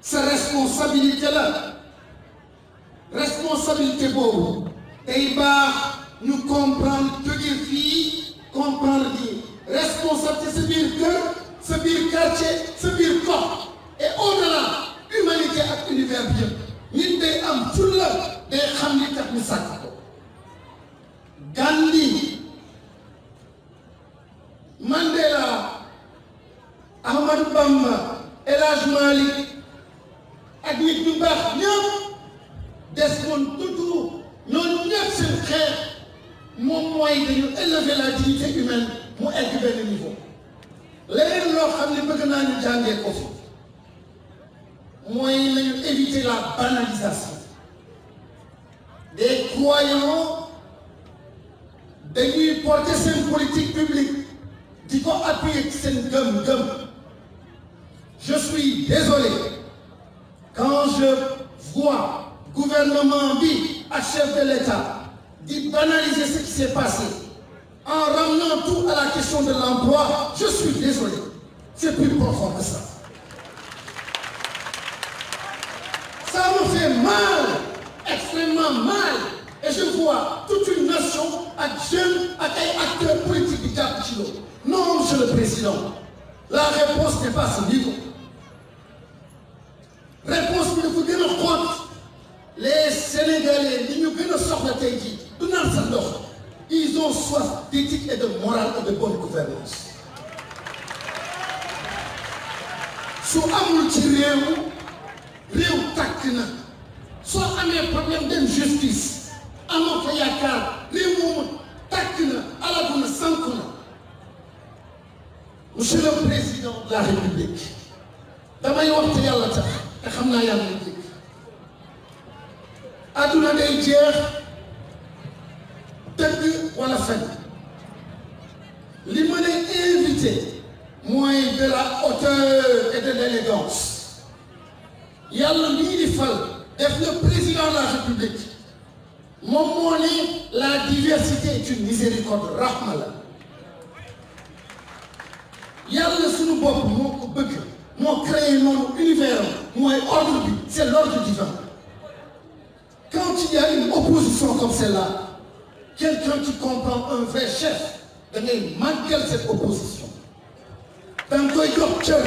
sa responsabilité la responsabilité boobu day baax ñu comprendre jóge fii comprendre ni responsabilité sa biir kër sa biir quartier sa biir gox et au-delà humanité ak univers bi yëpp nit day am fulla day xam li tax ñu sàkk ko Gandhi Mandela Ahmadou Bamba El Hadj Malick ak nit ñu baax ñëpp Desmond Tutu ñooñu ñëpp seen xeex moom mooy dañu élever la dignité humaine mu egg benn niveau leneen loo xam ne bëgg naa ñu jàngee ko fi mooy nañu éviter la banalisation des croyants dañuy porter seen politique publique di ko appuyer ci seen gëm-gëm. Je suis désolé quand je vois gouvernement bi ak chef de l'État di banaliser ce qui s'est passé en ramenant tout à la question de l'emploi. Je suis désolé, c'est plus profond que ça. Ça me fait mal, extrêmement mal, et je vois toute une nation ak jeunes ak ay acteurs politiques di jàpp ci loolu. Non, Monsieur le Président, la réponse n'est pas à ce niveau. Réponse bi dafa gën a xóot. Les Sénégalais li ñu gën a soxla tey jii du naan sa ndox. Ils ont soif d'éthique et de morale et de bonne gouvernance. su amul ci réew tàkk na soo amee problème d'injustice amoo fa yaakaar réew moomu tàkk na alagu na sànku na. Monsieur le Président de la République damay wax te yàlla tax te xam naa yàlla na dégg adduna day jeex dëgg wala fen li ma lay invité mooy de la hauteur et de l'élégance yàlla mii di fal def le président de la République moom moo ni la diversité est une miséricorde rahma la yàlla suñu bopp moo ko bëgg moo créé noonu univers mooy ordre bi c'est l'ordre divin. Quand il y a une opposition comme celle-là, quelqu'un qui comprend un vrai chef da ngay màggal cette opposition da nga koy jox cër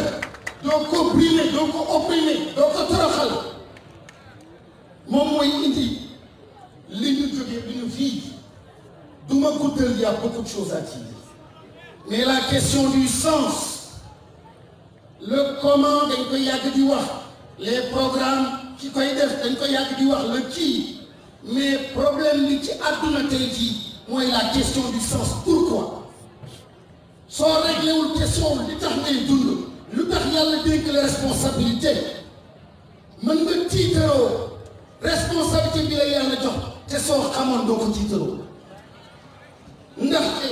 doo ko brimer doo ko opprimer doo ko toroxal moom mooy indi li ñu jógee li ñu fii du ma guddal, il y a beaucoup de choses à dire. Mais la question du sens, le comment dañ koy yàgg di wax, les programmes ki koy def dañ koy yàgg di wax le qui, mais problème bi ci àdduna tey jii mooy la question du sens. Pourquoi soo réglé wul question li tax ngay dund lu tax yàlla dénk la responsabilité mën nga tiitaroo responsabilité bi la yàlla jox te soo xamoon doo ko tiitaroo ndaxte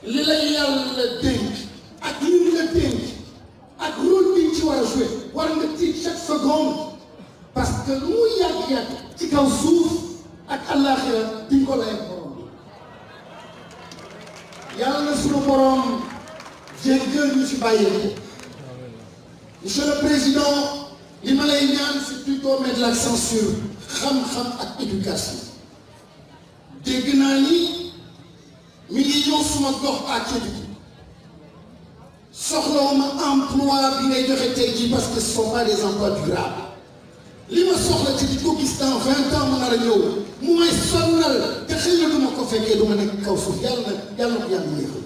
li la yàlla dénk ak li ñu la dénk ak rôle bi ci war a jouer war nga tiit chaque seconde parce que lu muy yàgg-yàgg ci kaw suuf ak àllaaxira di nga ko lay borom yàlla na suñu borom jéggal ñu ci bàyyee. Monsieur le Président, li ma lay ñaan c'est plutôt mettre l'accent sur xam-xam ak éducation. dégg naa ni mi ngi ñëw suma gox à Kédougou soxlawuma emploi bi ngay joxe tey jii parce que ce sont pas des emplois durables li ma soxla ci di ko gis dans 20 ans mu nar a ñëw mu may sonnal te xëy na du ma ko fekkee du ma nekk kaw suuf yàlla na ko yàlla yéexal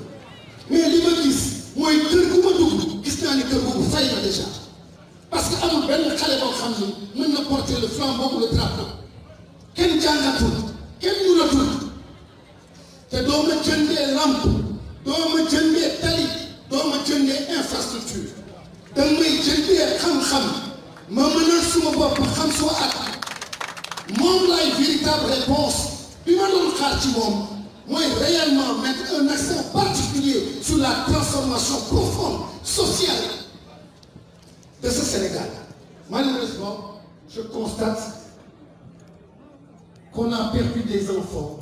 mais li ma gis mooy kër gu ma dugg gis naa ni kër googu fay na déjà parce que amul benn xale boo xam ni mën na porter le flambeau ou le drapeau kenn jàngatul kenn munatul te doo ma jëndee lampe doo ma jëndee tali doo ma jëndee infrastructure da may jëndee xam-xam ma mënal suma bopp xam soo at moom lay véritable réponse bi ma doon xaar ci moom mooy réellement mettre un accent particulier sur la transformation profonde sociale de ce Sénégal. Malheureusement, je constate qu'on a perdu des enfants,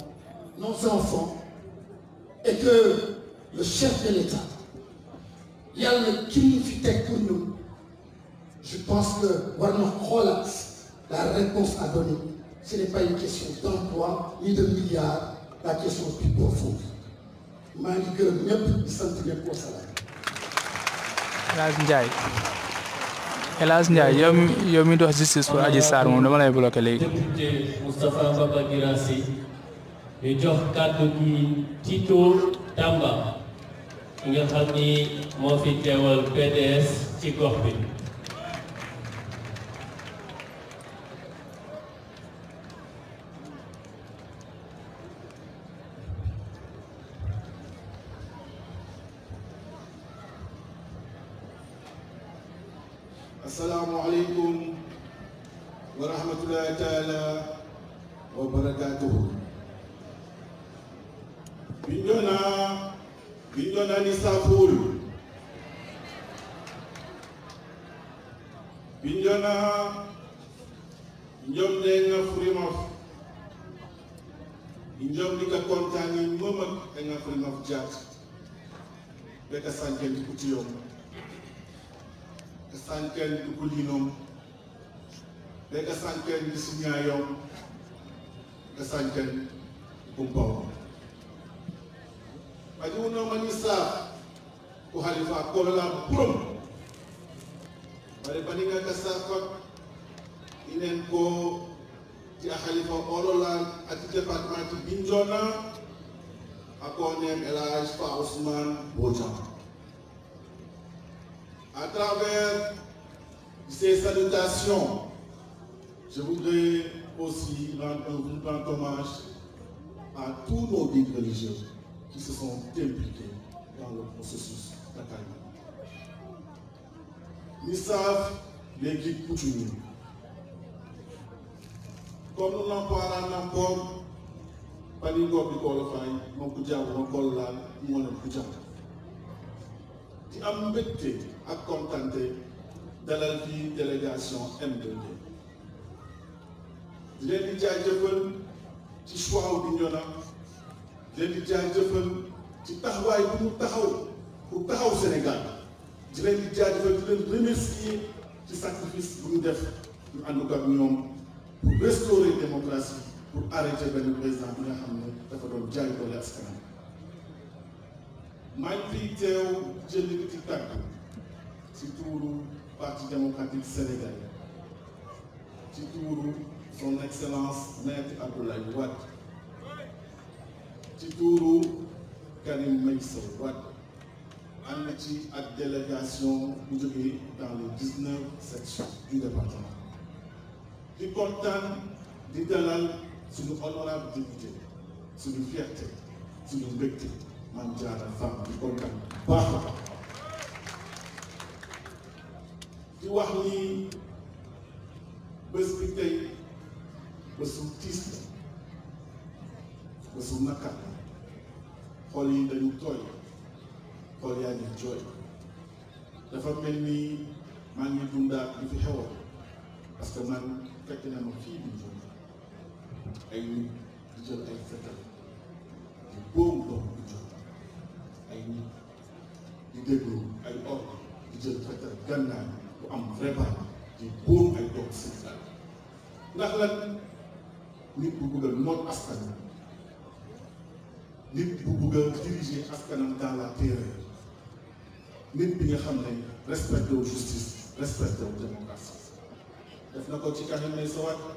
nos enfants, et que le chef de l'État, yàlla ki ñu fi teg pour ñun je pense que war na xoolaat la réponse à donner ce n'est pas une question d'emploi ni de milliards la question plus profonde maa ngi gërëm ñëpp di sant ñëpp wa salaam. El Hadj Ndiaye yow mi dox justice pour Adji Sarr moom dama lay bloqué léegi. député Moustapha Baba Guirassy ñu jox kàddu gi Tito Tamba ki nga xam ni moo fi teewal PDS ci gox bi. Assalamu alaikum wa rahmatullahi ta'ala wa barakatuhu. Bignona ni Saful. Bignona njom de nga Frimaf. Njom ni ka kontani momak nga Frimaf jat. Beka sanken di kutiyom. Sanken di kulinom. Beka sanken di sunyayom. Sanken di kumpaw. Ajuno manisa ko halifa ko la prom bare baninga kasafa inen ko ti halifa ololan ati departement Bignona ako nem El Hadj Fa Ousmane Bodian. À travers ces salutations, je voudrais aussi rendre hommage à tous nos guides religieux qui se sont impliqués dans le processus d'accueil. Ils savent les guides coutumiers. Comme nous n'en parlons encore, pas de gobe de qualifier, mon coup de diable, mon col là, mon coup de diable. Qui a embêté à contenter de la vie délégation M2D. Je l'ai dit à Jeffel, tu choix au Bignona. Je leen di jaajëfal ci taxawaay bu mu taxaw pour taxaw Sénégal di leen di jaajëfal di leen remercier ci sacrifice bu ñu def ñu ànd ak ñoom pour restaurer démocratie pour arrêter benn président bi nga xam ne dafa doon jaay doole askanam. maa ngi fiy teew jël ci tàgg ci tuuru parti démocratique sénégalais ci tuuru son excellence maître Abdoulaye Wade. ci tuuru Karim Meïssa Wade ànd ci ak délégation bu jógee dans les 19 sections du département di kontaan di dalal suñu honorable député suñu fierté suñu mbégte Mame Diarra Fam di kontaan baax a baax di wax ni bés bi tey bésu tiis la bésu nakar xool yi dañu tooy xool yaa ngi jooy dafa mel ni maa ngi dundaat li fi xewoon parce que man fekk na ma fii bi jooy ay nit di jël ay fetal di boom doom di jooy ay nit di déglu ay ordre di jël fetal gànnaay bu am vraiment di boom ay doom Sénégal ndax lan nit bu bëgg a noot askan nit bu bëgg a diriger askanam dans la terreur nit bi nga xam ne respecté wu justice respecté wu démocratie def na ko ci Karim Meïssa Wade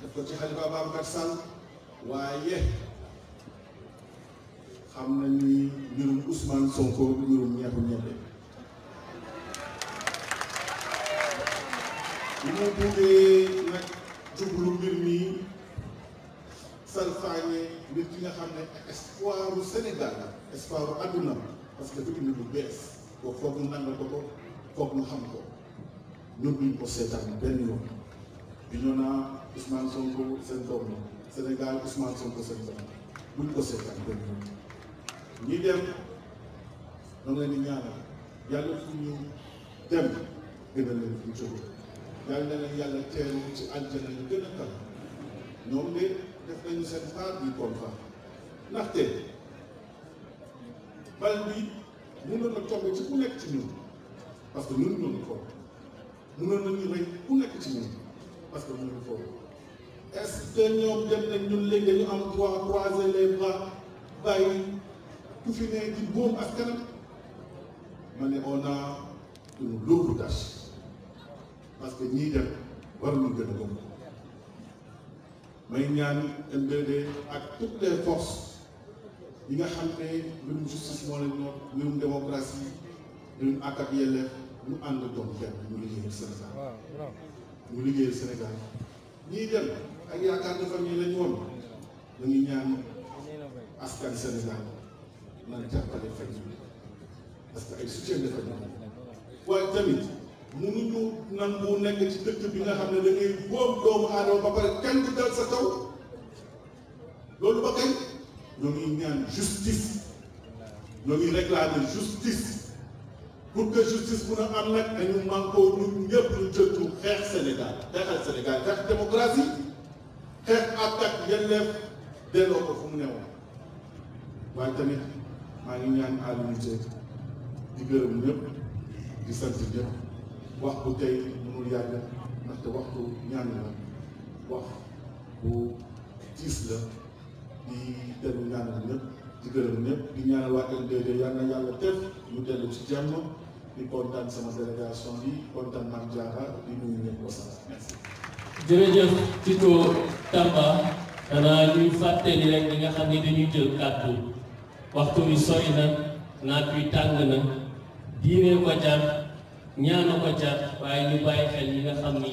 def ko ci Khalifa Babacar Sall waaye xam na ni mbirum Ousmane Sonko mbirum ñeexu ñebe bu mu buggee nag jublu mbir mi salfaañe nit ki nga xam ne espoiru Sénégal espoiru àdduna parce que dëkk lu bees koo foog mu nangal ko foog mu xam ko ñun duñ ko seetaan benn yoon Bignona Ousmane Sonko seen doom la Sénégal Ousmane Sonko seen doom buñ ko seetaan benn yoon ñi dem ñoo leen di ñaanal yàlla fu ñu dem gën a leen fu jóge yàlla na leen yàlla teeru ci àjjana yu gën a kaw ñoom de def nañu seen part du combat ndaxte bal bi mënoon na tombé ci ku nekk ci ñun parce que mënuñu woon foofu mënoon nañu rey ku nekk ci ñun parce que mënuñu foofu est-ce que ñoom dem nañ ñun léegi dañu am droit croiser les bras bàyyi ku fi ne di boom askanam ma ne on a une lourde tâche parce que ñii dem waruñu gën a gëm may ñaan MBD ak toutes les forces yi nga xam ne mbirum justice moo leen ñor mbirum démocratie mbirum àq ak yelleef ñu ànd doon benn ñu liggéeyal Sénégal ñu liggéeyal Sénégal ñii dem ak yaakaar dafa ñii lañu woon dañuy ñaan askan Sénégal nan jàppale fay parce que ay soutien dafa ñëw waaye tamit mënuñu nangu nekk ci dëkk bi nga xam ne da ngay boobu doomu aadama ba pare kenn du dal sa kaw loolu ba kañ ñoo ngi ñaan justice ñoo ngi réclamer justice pour que justice mun a am nag dañu mànkoo ñun ñëpp ñu jëntu xeex Sénégal xeexal Sénégal xeex démocratie xeex ak yelleef delloo ko fu mu newoon waaye tamit maa ngi ñaan àllunité di gërëm ñëpp di sant ñëpp wax bu tey mënul yàgg ndaxte waxtu ñaan la wax bu tiis la di dellu ñaanal ñëpp di gërëm ñëpp di ñaanal waa MDD yal na yàlla def ñu dellu ci jàmm di kontaan sama délégation bi kontaan Mame Diarra di nuyu ñëpp wasalaam merci. jërëjëf Tito Tamba xanaa ñuy fàttali rek ñi nga xam ne dañuy jël kàddu waxtu wi sori na naaj wi tàng na diine ko jar ñaana ko jar waaye ñu bàyyi xel ñi nga xam ni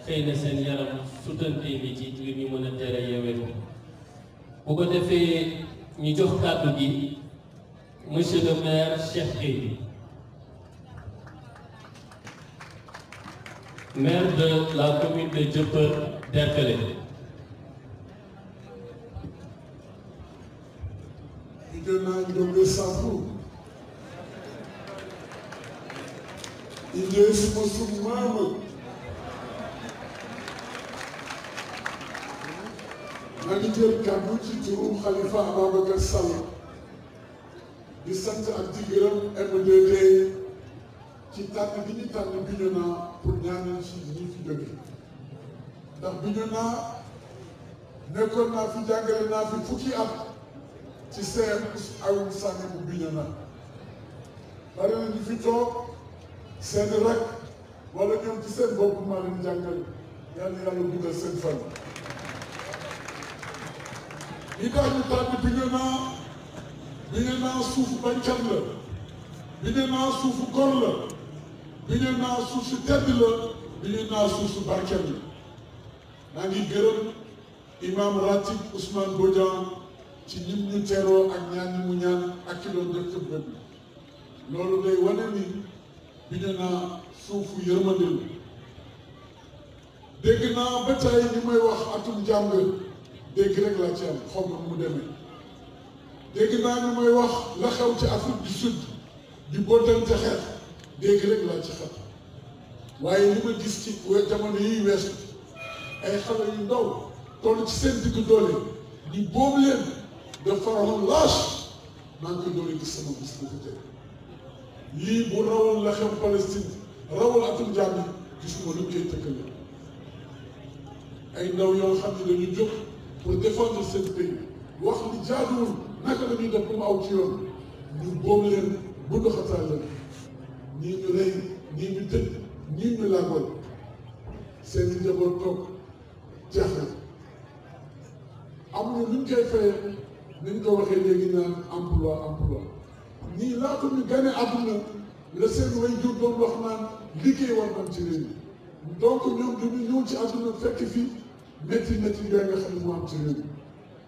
xëy na seen yaram sutante bi ci ngir ñu mën a tere yeewee ko bu ko defee ñu jox kàddu gi monsieur le maire Cheikh Gueye maire de la commune de Dieuppeul-Derklé. Idris Mama maa ngi jël kàddu ci turu Khalifa Ababacar Sall di sant ak di gërëm MDD ci tànn bi ñu tànn Bignona pour ñaanal ci ñi fi jóge ndax Bignona nekkoon naa fi jàngale naa fi fukki at ci CM Ayoub Sané bu Bignona bari na ñu fi toog seen rak wala ñoom ci seen bopp maa leen jàngal yàlla yàlla guddal seen fan. li tax ñu tànn Bignona suufu baykat la Bignona suufu góor la Bignona suuf si tedd la Bignona suuf si barket la maa ngi gërëm imam ratib Ousmane Bodian ci ñim ñu teeroo ak ñaan ñi mu ñaan ak ki doon def tëb bi loolu day wane ni Bignona suufu yërmande la dégg naa ba tey li may wax atum jàng dégg rek laa ci am xaw ma mu demee dégg naa ni may wax la xew ci Afrique du Sud di bootante xeex dégg rek laa ci xam waaye li ma gis ci jamono yiy weesu ay xale yu ndaw toll ci seen digg doole ñu boobu leen de façon lâche maa ngi koy doole gis sama gis bu ko tey lii bu rawal la xew Palestine rawal atum jàmm gisuma lu koy tëkkale ay ndaw yoo xam ne dañu jóg pour défendre seen pays wax li jaaduwul naka la ñuy def bu mu aw ci yoon ñu boobu leen bu ndoxatal la ñii ñu rey ñii ñu tëj ñii ñu làngoon seen i njaboot toog jeex na amuñu luñ koy fayee ni ñu ko waxee léegi naan emploi nii laata ñu gane àdduna la seen way jur doon wax naan liggéey war nañ ci réew mi donc ñoom dañu ñëw ci àdduna fekk fii métti yooyu nga xam ne moo am ci réew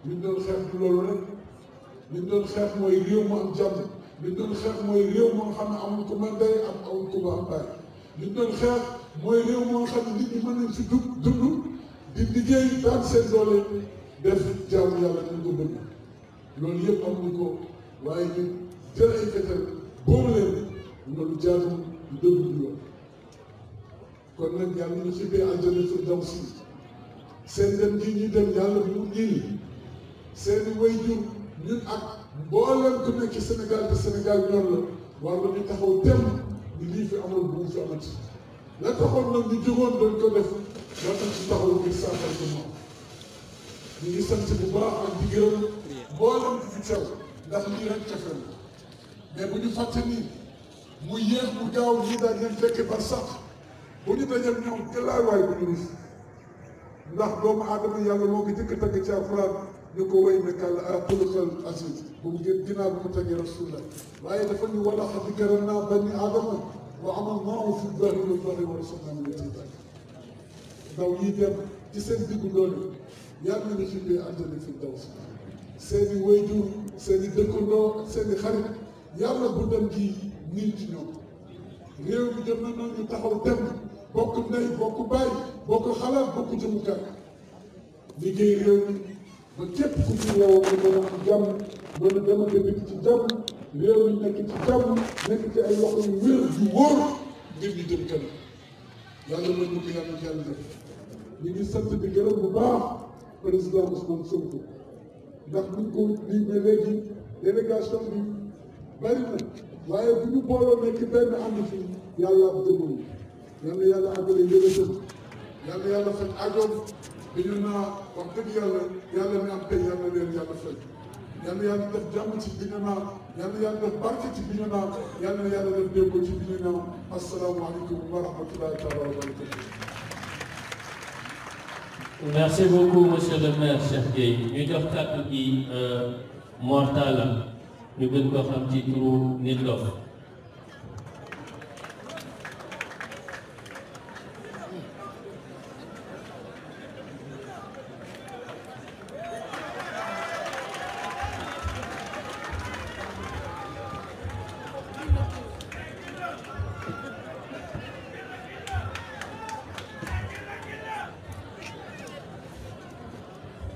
mi liñ doon xeex du loolu rek liñ doon xeex mooy réew mu am jàmm liñ doon xeex mooy réew moo xam ne amul ko mën day am amul ko ba am baay liñ doon xeex mooy réew moo xam ne nit ñi mën nañ fi dund di liggéey daan seen doole def jaamu yàlla ñu ko bëgg loolu yëpp amuñu ko waaye ñu jël ay fetal boobu leen loolu jaadu lu dëgg du yoon kon nag yàlla ñu xibbee àjjana firdawsi seen dem gi ñu dem yàlla bu mu nii seeni way jur ñun ak mboolem ku nekk ci Sénégal te Sénégal ñor la war nañu taxaw tem ni lii fi amul bu mu fi amati la taxoon nag ñu jógoon doon ko def war nañ ci taxaw ngir saafara ko moom ñu ngi sant bu baax ak di gërëm mboolem ku fi teew ndax lii rek café la mais bu ñu fàtte ni mu yéex mu gaaw ñi daal leen fekke bar sax bu ñu dajal ñoom gëlaay waay bu ñu rus ndax doomu aadama yàlla moo ko jëkk tagg ci alxuraan ñu ko way nekkal xuluqal aziz bu mu gën ginnaaw bu mu taggee rasulullah waaye dafa ni wala xad karamnaa bani aadama wa amalnaahum fi barri wal bahri wa razaqnaahum min at-tayyibaat ndaw yi dem ci seen diggu doole yàlla nañu xibbee àjjana fi daw si seen i wayjur seen i dëkkandoo ak seen i xarit yàlla bu dem gi nii ci ñoom réew mi jëm na noonu ñu taxaw dem bokk ndey bokk baay bokk xalaat bokk jëmukaay liggéey réew mi ba képp ku fi yow nga mën a am jàmm mën a dem ak dikk ci jàmm réew mi nekk ci jàmm nekk ci ay loxo yu wér yu wóor ngir ñu jëm kanam yàlla mën na ko yàlla yàlla def ñu ngi sant di gërëm bu baax président Ousmane Sonko ndax buñ ko limee léegi délégation bi bari na waaye bu ñu booloo nekk benn ànd fi yàlla am jëmmal yal na yàlla àggale yële yal na yàlla faj ajoom bi ñu naa wax dëgg yàlla ne am tey yal na leen yàlla faj yal na yàlla def jàmm ci bi ñu naa yal na yàlla def barke ci bi ñu naa yal na yàlla def déggoo ci bi ñu naa asalaamaaleykum wa rahmatullahi taala wa barakatuh. Merci beaucoup monsieur le maire Cheikh Gueye ñu jox kàddu gi Mor Talla ñu gën ko xam ci turu Nit Dof.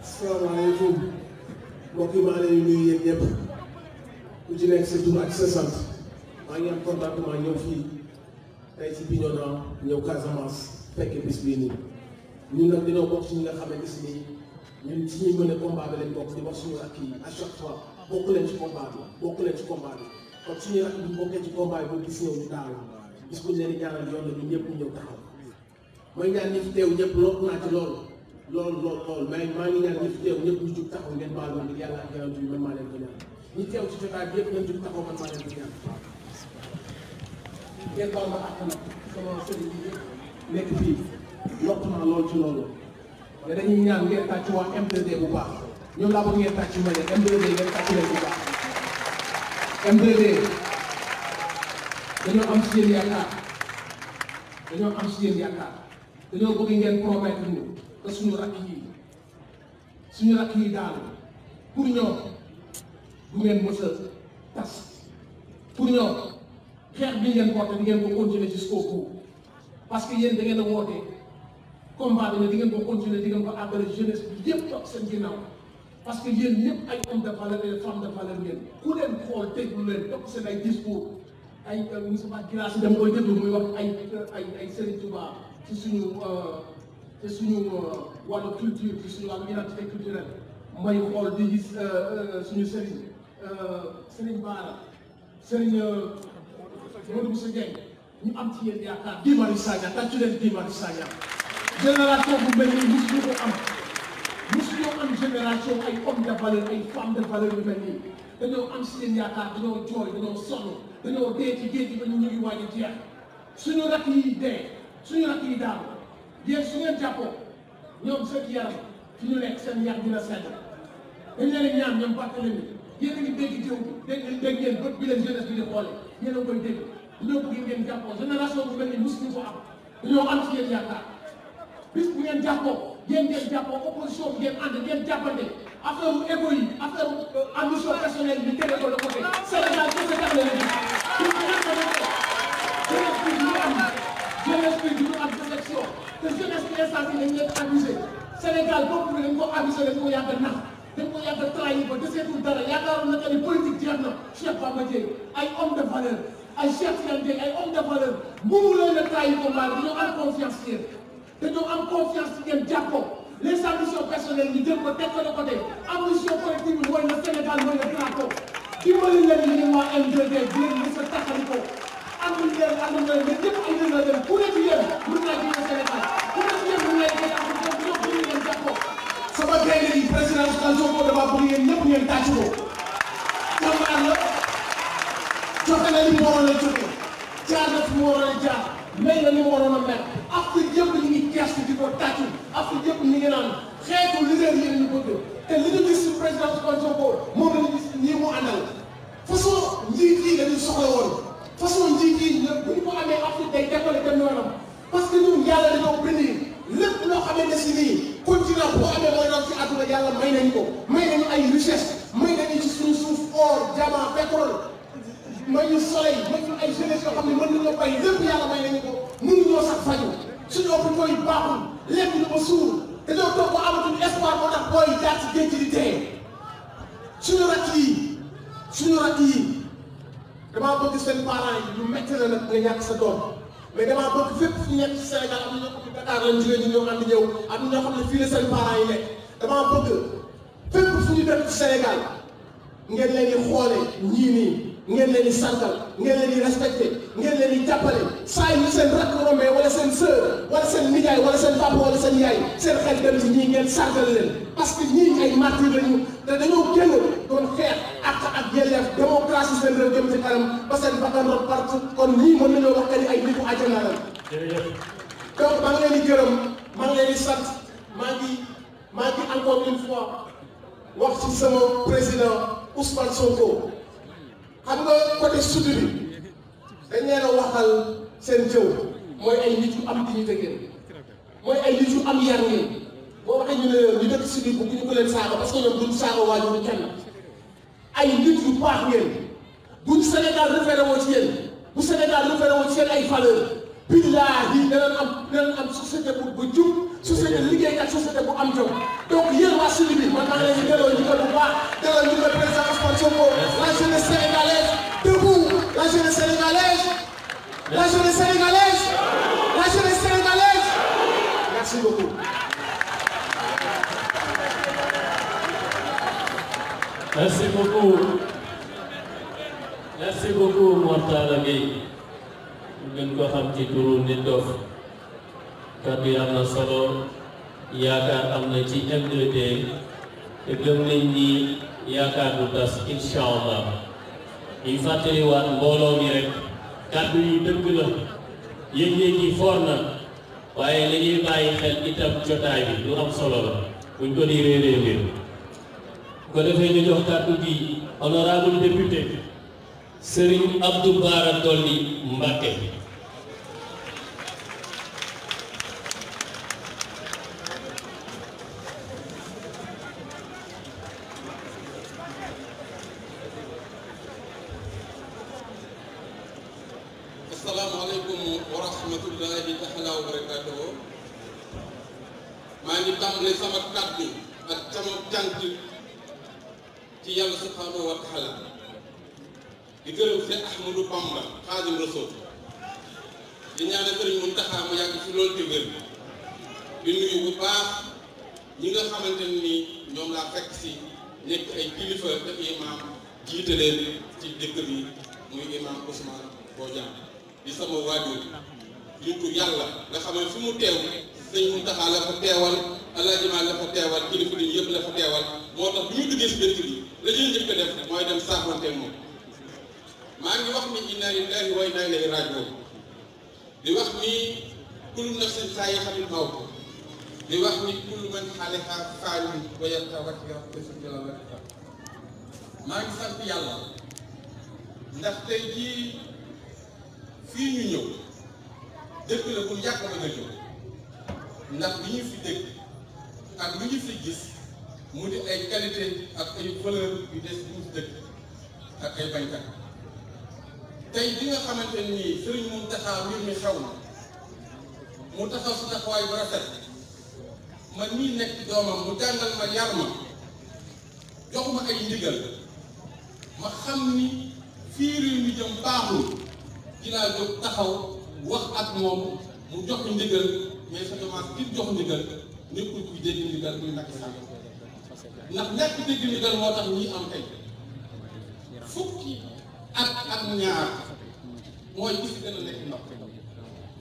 asalaamaaleykum mbokk yi maa ngi leen di nuyu yéen ñëpp ku ci nekk sa tur ak sa sant maa ngi am contentement ñëw fii tey ci Bignona ñëw Casamance fekk bis bii nii ñun nag dañoo bokk ci ñi nga xamante ni ñun ci ñuy mën a combat bi lañ bokk di wax suñu rakk yi à chaque fois bokk leen ci combat bi bokk leen ci combat bi kon suñuy rakk bu bokkee ci combat bi boo gis ñëw ñu daal bis bu ñu leen di ñaanal yoon la ñun ñëpp ñu ñëw taxaw mooy ñaan ñi fi teew ñëpp loolu naa ci loolu. loolu mais maa ngi ñaan ñi fi teew ñëpp ñu jug taxaw ngeen baal ma ngir yàlla ak yonent bi man maa leen ko ñaan ñi teew ci jotaay bi yëpp ngeen jug taxaw man maa leen ko ñaan ngeen baal ma àq nag sama sëriñ yi yëpp nekk fii lott naa lool ci loolu mais dañuy ñaan ngeen tàcc waa M2D bu baax ñoom laa bëgg ngeen tàcc ma ne M2D ngeen tàcc leen bu baax M2D dañoo am si yéen yaakaar dañoo bëgg ngeen promettre ñu que suñu rakk yi daal pour ñoom du ngeen mës a tas pour ñoom xeex bi ngeen porté di ngeen ko continuer jusqu'au bout parce que yéen da ngeen a woote combat bi ne di ngeen ko continuer di ngeen ko àggale jeunesse bi yëpp toog seen ginnaaw parce que yéen ñëpp ay hommes de valeur et femmes de valeur ngeen ku leen xool déglu leen toog seen ay discours ay Moustapha Guirassy dem koy déglu muy wax ay Serigne Touba ci suñu wàllu culture ci suñu wàllu identité culturelle may xool di gis suñu Serigne Bara Serigne Modou Moussa Dieng ñu am ci yéen yaakaar Guy Marius Sagna tàccu leen Guy Marius Sagna génération bu mel nii mosuñu ko am génération ay hommes de valeur ay femmes de valeur yu mel nii dañoo am si yéen yaakaar dañoo jooy dañoo sonn dañoo dee ci géej gi ba ñu ngi waaj a jeex suñu rakk yi dee suñu rakk yi daal yéen su ngeen jàppoo ñoom seen yaram fi ñu nekk seen yax dina sedd dañ leen ñaan ñoom Barthélémy yéen a ngi dégg jiw bi dégg ngeen bët bi leen jeunesse bi di xoole yéen a koy dégg ñoo bëgg ngeen jàppoo génération bu mel ni mosuñu ko am dañoo am ci yéen yaakaar bis bu ngeen jàppoo yéen ngeen jàppoo opposition bi ngeen ànd ngeen jàppante affaire égo yi affaire ambition personnelle bi tege ko de côté Sénégal kese tax la leen jeunesse bi du am déception te jeunesse bi instant bi dañ leen abusé Sénégal bopp bi dañ ko abusé dañ ko yàgg a nax dañ ko yàgg a trahir ba deseetul dara yaakaaroon na ni politique jeex na Cheikh Bamba Dièye ay homme de valeur ay Cheikh Tidiane Dièye ay homme de valeur buubu leen la trahir ko maal dañoo am confiance ci yéen dañoo am confiance ci ngeen jàppoo les ambitions personnelles ñu jël ko teg ko de côté ambition collective bi mooy le Sénégal mooy le drapeau dimbali leen ñu waa M2D di leen mos a taxali ko àndul leen mais ñëpp ay leen la dem ku ne ci yéen mën naa jiite Sénégal ku ne ci yéen mën naa jiite Afrique ñoom ñoo bëgg ngeen jàpp ko sama gaynde yi président Ousmane Sonko dama bëgg yéen ñëpp ngeen tàcc ko jàmbaar la joxe na li mu waroon a joxe jaar na fi mu waroon a jaar mel na ni mu waroon a mel Afrique yëpp ñu ngi gëstu di ko tàccu Afrique yëpp ñu ngi naan xeetu leader yi ñu bëgg te li ñu gis ci président Ousmane Sonko moom la ñu gis nii mu àndal façon njiit yi dañu soxla woon façon njiit yi bu ñu ko amee Afrique day décoller dem yoonam parce que ñun yàlla dañoo bind lépp loo xamante si nii continent boo amee mooy doon ci àdduna yàlla may nañu ko may nañu ay richesse may nañu ci suñu suuf or diamant pétrole may ñu soleil may ñu ay jeunesse yoo xam ne mën nañoo bay lépp yàlla may nañu ko mënuñoo sax faju suñu hôpitaux yi baaxul lekk ñu ba suur dañoo toog ba amatuñu espoir moo tax booy jaar ci géej gi di dee suñu rakk yi damaa bëgg seen parents yi lu métti la nag nga ñàkk sa doom mais damaa bëgg fépp fu ñu nekk ci Sénégal am na ñoo xam ne Dakar lañ jógee ñu ñëw ànd ñëw am na ñoo xam ne fii la seen parents yi nekk damaa bëgg fépp fu ñu dem ci Sénégal ngeen leen di xoole ñii nii ngeen leen di santal ngeen leen di respecté ngeen leen di jàppale saa yu seen rakk rombee wala seen sœur wala seen nijaay wala seen papa wala seen yaay seen xel dem ci ñii ngeen sargal leen parce que ñii ay martyr lañu te dañoo génn doon xeex ak yelleef démocratie seen réew jëm ci kanam ba seen bakkan rot partout kon ñii mën nañoo wax que ni ay nitu àjjana la donc maa ngi leen di gërëm maa ngi leen di sant maa ngi encore une fois wax ci sama président Ousmane Sonko xam nga côté sud bi dañ leen a waxal seen jëw mooy ay nit yu am dignité ngeen mooy ay nit yu am yar ngeen boo waxee ñu ne ñu dëkk sud bi bu ñu ko leen saaga parce que ñoom duñ saaga waajur kenn ay nit yu baax ngeen buñ Sénégal référé woo ci yéen bu Sénégal référé woo ci seen ay valeur billaahi danañ am société bu jub société liggéeykat société bu am jom donc yéen waa sud bi man maa ngi leen di delloo ñu ko bu baax delloo ñu ko président Ousmane Sonko la jeunesse sénégalaise debout la jeunesse sénégalaise la jeunesse sénégalaise la jeunesse sénégalaise merci beaucoup. merci beaucoup Mortala Gueye ngeen ko xam ci turu Nit Dof kàddu yi am na solo yaakaar am na ci M2D te gëm nañ ni yaakaar du tas incha allah ñu fàttaliwaat mbooloo mi rek kàddu yi dëgg la yëg-yëg yi foor na waaye la ñuy bàyyi xel itam jotaay bi lu am solo la buñ ko di réeréer ko defee ñu jox kàddu gi honorable député Serigne Abdou Bara Dolly Mbacké asalaamaaleykum wa rahmatullahi taala wa barakatuhu maa ngi tàmbale sama kàddu ak sama cant ci yàlla subhanahu wa taala di gërëm Seex Ahmadou Bamba Xaadim Rasuul di ñaanal Sëriñ Muntaxa mu yàgg ci loolu te wér di nuyu bu baax ñi nga xamante ni ñoom laa fekk si nekk ay kilifa def imaam jiite leen ci dëkk bi muy imaam Ousmane Bodian di sama waajur nitu yàlla nga xam ne fi mu teew Sëriñ Muntaxa la fa teewal Alaaji Maalik la fa teewal kilifa yi yëpp la fa teewal moo tax bu ñu duggee si dëkk bi la ñuy njëkk a def mooy dem saafante moom maa ngi wax ni inna lillahi wa inna ilayhi raaji'uun di wax ni kullu nafsin zaa'iqatul mawt di wax ni kullu man alayhaa faanin wa yabqaa wajhu rabbika zul jalaali wal ikraam maa ngi sant yàlla ndax tey jii fii ñu ñëw dëkk la bu yàgg ba nga ñëw ndax li ñu fi dégg ak lu ñu fi gis mu di ay qualité ak ay valeur yu des bu ñu dëkk ak ay bañkat tey bi nga xamante nii Sëriñ Muntaxa mbir mi xew na mu taxaw si taxawaay bu rafet man mii nekk doomam mu jàngal ma yar ma jox ma ay ndigal ma xam ni fii réew mi jëm baaxul ci laa jóg taxaw wax ak moom mu jox ndigal mais sa demande ki jox ndigal nekkul kuy dégg ndigal kuy Macky Sall ndax nekk dégg ndigal moo tax ñii am tey fukki at ak ñaar mooy gis gën a nekk ndox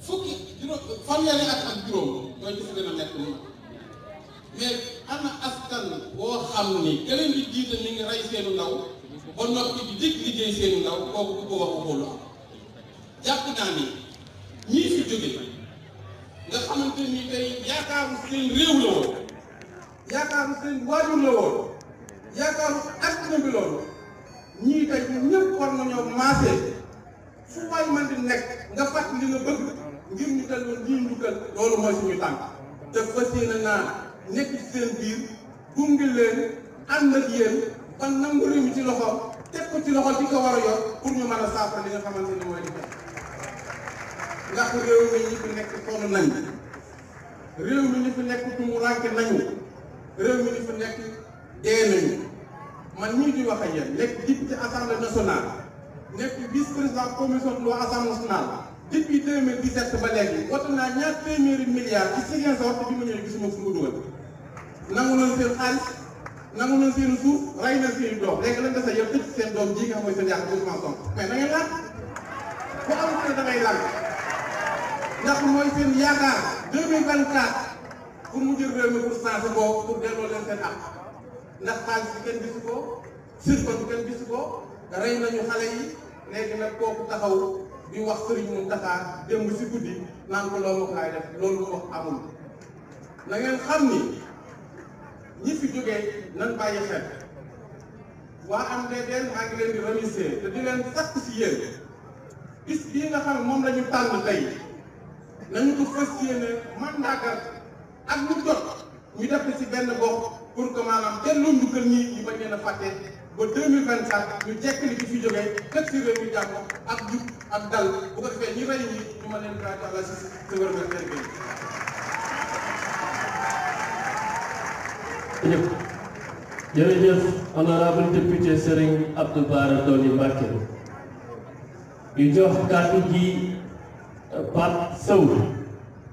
fukki juróom fanweeri at ak juróom mooy gis gën a nekk ndox mais ana askan boo xam ni ka leen di jiite ñu ngi rey seenu ndaw ba noppi di dégg liggéey seenu ndaw kooku ku ko wax waxul am jàpp naa ni ñii fi jóge nga xamante ni tey yaakaaru seen réew la woon yaakaaru seen waajur la woon yaakaaru adduna bi loolu ñii tey ñëpp war nañoo maase fu waay man di nekk nga fàttali li nga bëgg ngir ñu delloo ñii njukkal loolu mooy suñu tànk te fas yéene naa nekk ci seen biir gunge leen ànd ak yéen ba nangu réew mi ci loxo teg ko ci loxo di ko war a yor pour ñu mën a saafara li nga xamante ni mooy li fi ndax réew mi ñi fi nekk sonn nañ réew mi ñi fi nekk tumuraanke nañu réew mi ñi fi nekk dee nañu man ñii di wax ak yéen nekk député assemblée nationale nekk vice président commission de loi assemblée nationale depuis 2017 ba léegi wote naa ñaar téeméeri milliards ci Ziguinchor te bi ma ñëwee gisuma fu mu dugal nangu nañ seen xaalis nangu nañ seen suuf rey nañ seen doom léegi lañ desa yëpp tëj seen doom ji nga xam mooy seen yàq Ousmane Sonko mais na ngeen laaj ku am ne da ngay laaj ndax mooy seen yaakaar 2024 pour mu jël réew mi pour changer ko pour delloo leen seen àq ndax xaalis bi kenn gisu ko surcon bi kenn gisu ko rey nañu xale yi léegi nag kooku taxaw di wax Serigne Mountakha démb si guddi naan ko loolu laay def loolu mu wax amul na ngeen xam ni ñi fi jógee nan bàyyi xel waa MDD maa ngi leen di remercier te di leen sakk si yéen bis bii nga xam moom la ñu tànn tey nañu ko fas yéene mandagal ak lu jot ñu def ci benn gox pour que maanaam delloo njukkal ñi ñu bañ leen a fàtte ba 2024 ñu jekk li fi jógee teg si réew mi jàmm ak jub ak dal bu ko defee ñi rey ñi ñu mën leen kaa jàllal si wér nga kër jërëjëf honorable député Serigne Abdou Bara Dolly Mbacké ñu jox kàddu gi Pape Sow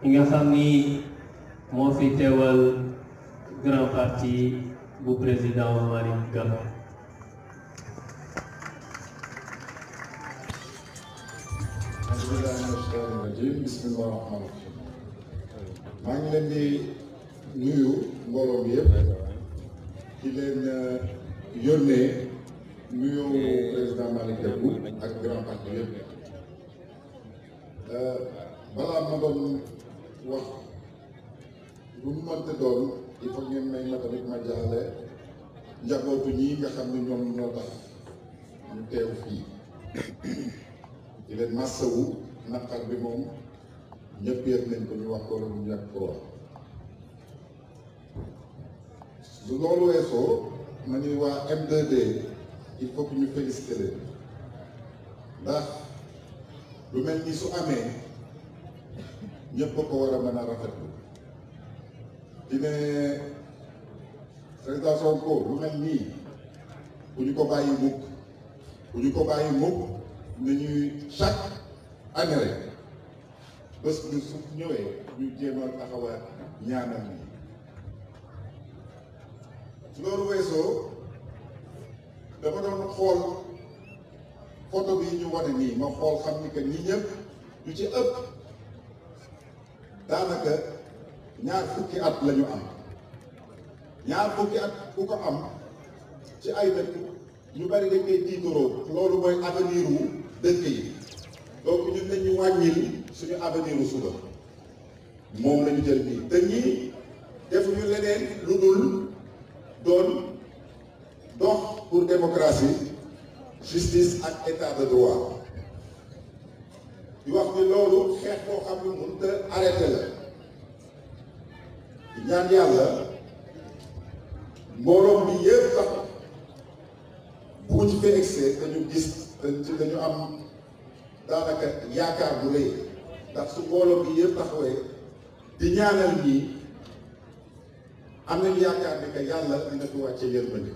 ki nga xam ni moo fi teewal grand parti bu président Malick Gakou. bismillah rahmaan rahim maa ngi leen di nuyu mbooloo bi yëpp di leen yónnee nuyu président Malick Gakou ak grand parti yëpp balaa ma doon wax lu mu mënta doon il faut ngeen may ma tamit ma jaale njabootu ñi nga xam ne ñoom ñoo tax ñu teew fii di leen massawu naqar bi moom ñëpp yëg nañ ko ñu wax ko la ñu ñàkk ko wax lu loolu weesoo ma ni waa M2D il faut que ñu félicité leen ndax lu mel ni su amee ñëpp ko war a mën a rafetlu di ne président Sonko lu mel nii bu ñu ko bàyyi mukk bu ñu ko bàyyi mukk nañuy chaque année rek bés bu su ñëwee ñu jéem a taxawaat ñaanal ni su loolu weesoo dama doon xool photo bi ñu wane nii ma xool xam ni que ñi ñëpp ñu ci ëpp daanaka ñaar fukki at la ñu am ñaar fukki at ku ko am ci ay dëkk ñu bari dañ koy tiitaroo loolu mooy avenir wu dëkk yi donc ñun dañu wàññil suñu avenir wu suba moom la ñu jël nii te ñii defuñu leneen lu dul doon dox pour démocratie justice ak état de droit di wax ni loolu xeex boo xam ne mënut a arrêté la di ñaan yàlla mbooloom bi yëpp tax bu ci fee excès dañu gis dañu am daanaka yaakaar bu rëy ndax su mbooloom bi yëpp taxawee di ñaanal ñii am nañu yaakaar ni que yàlla dina fi wàcce yërmande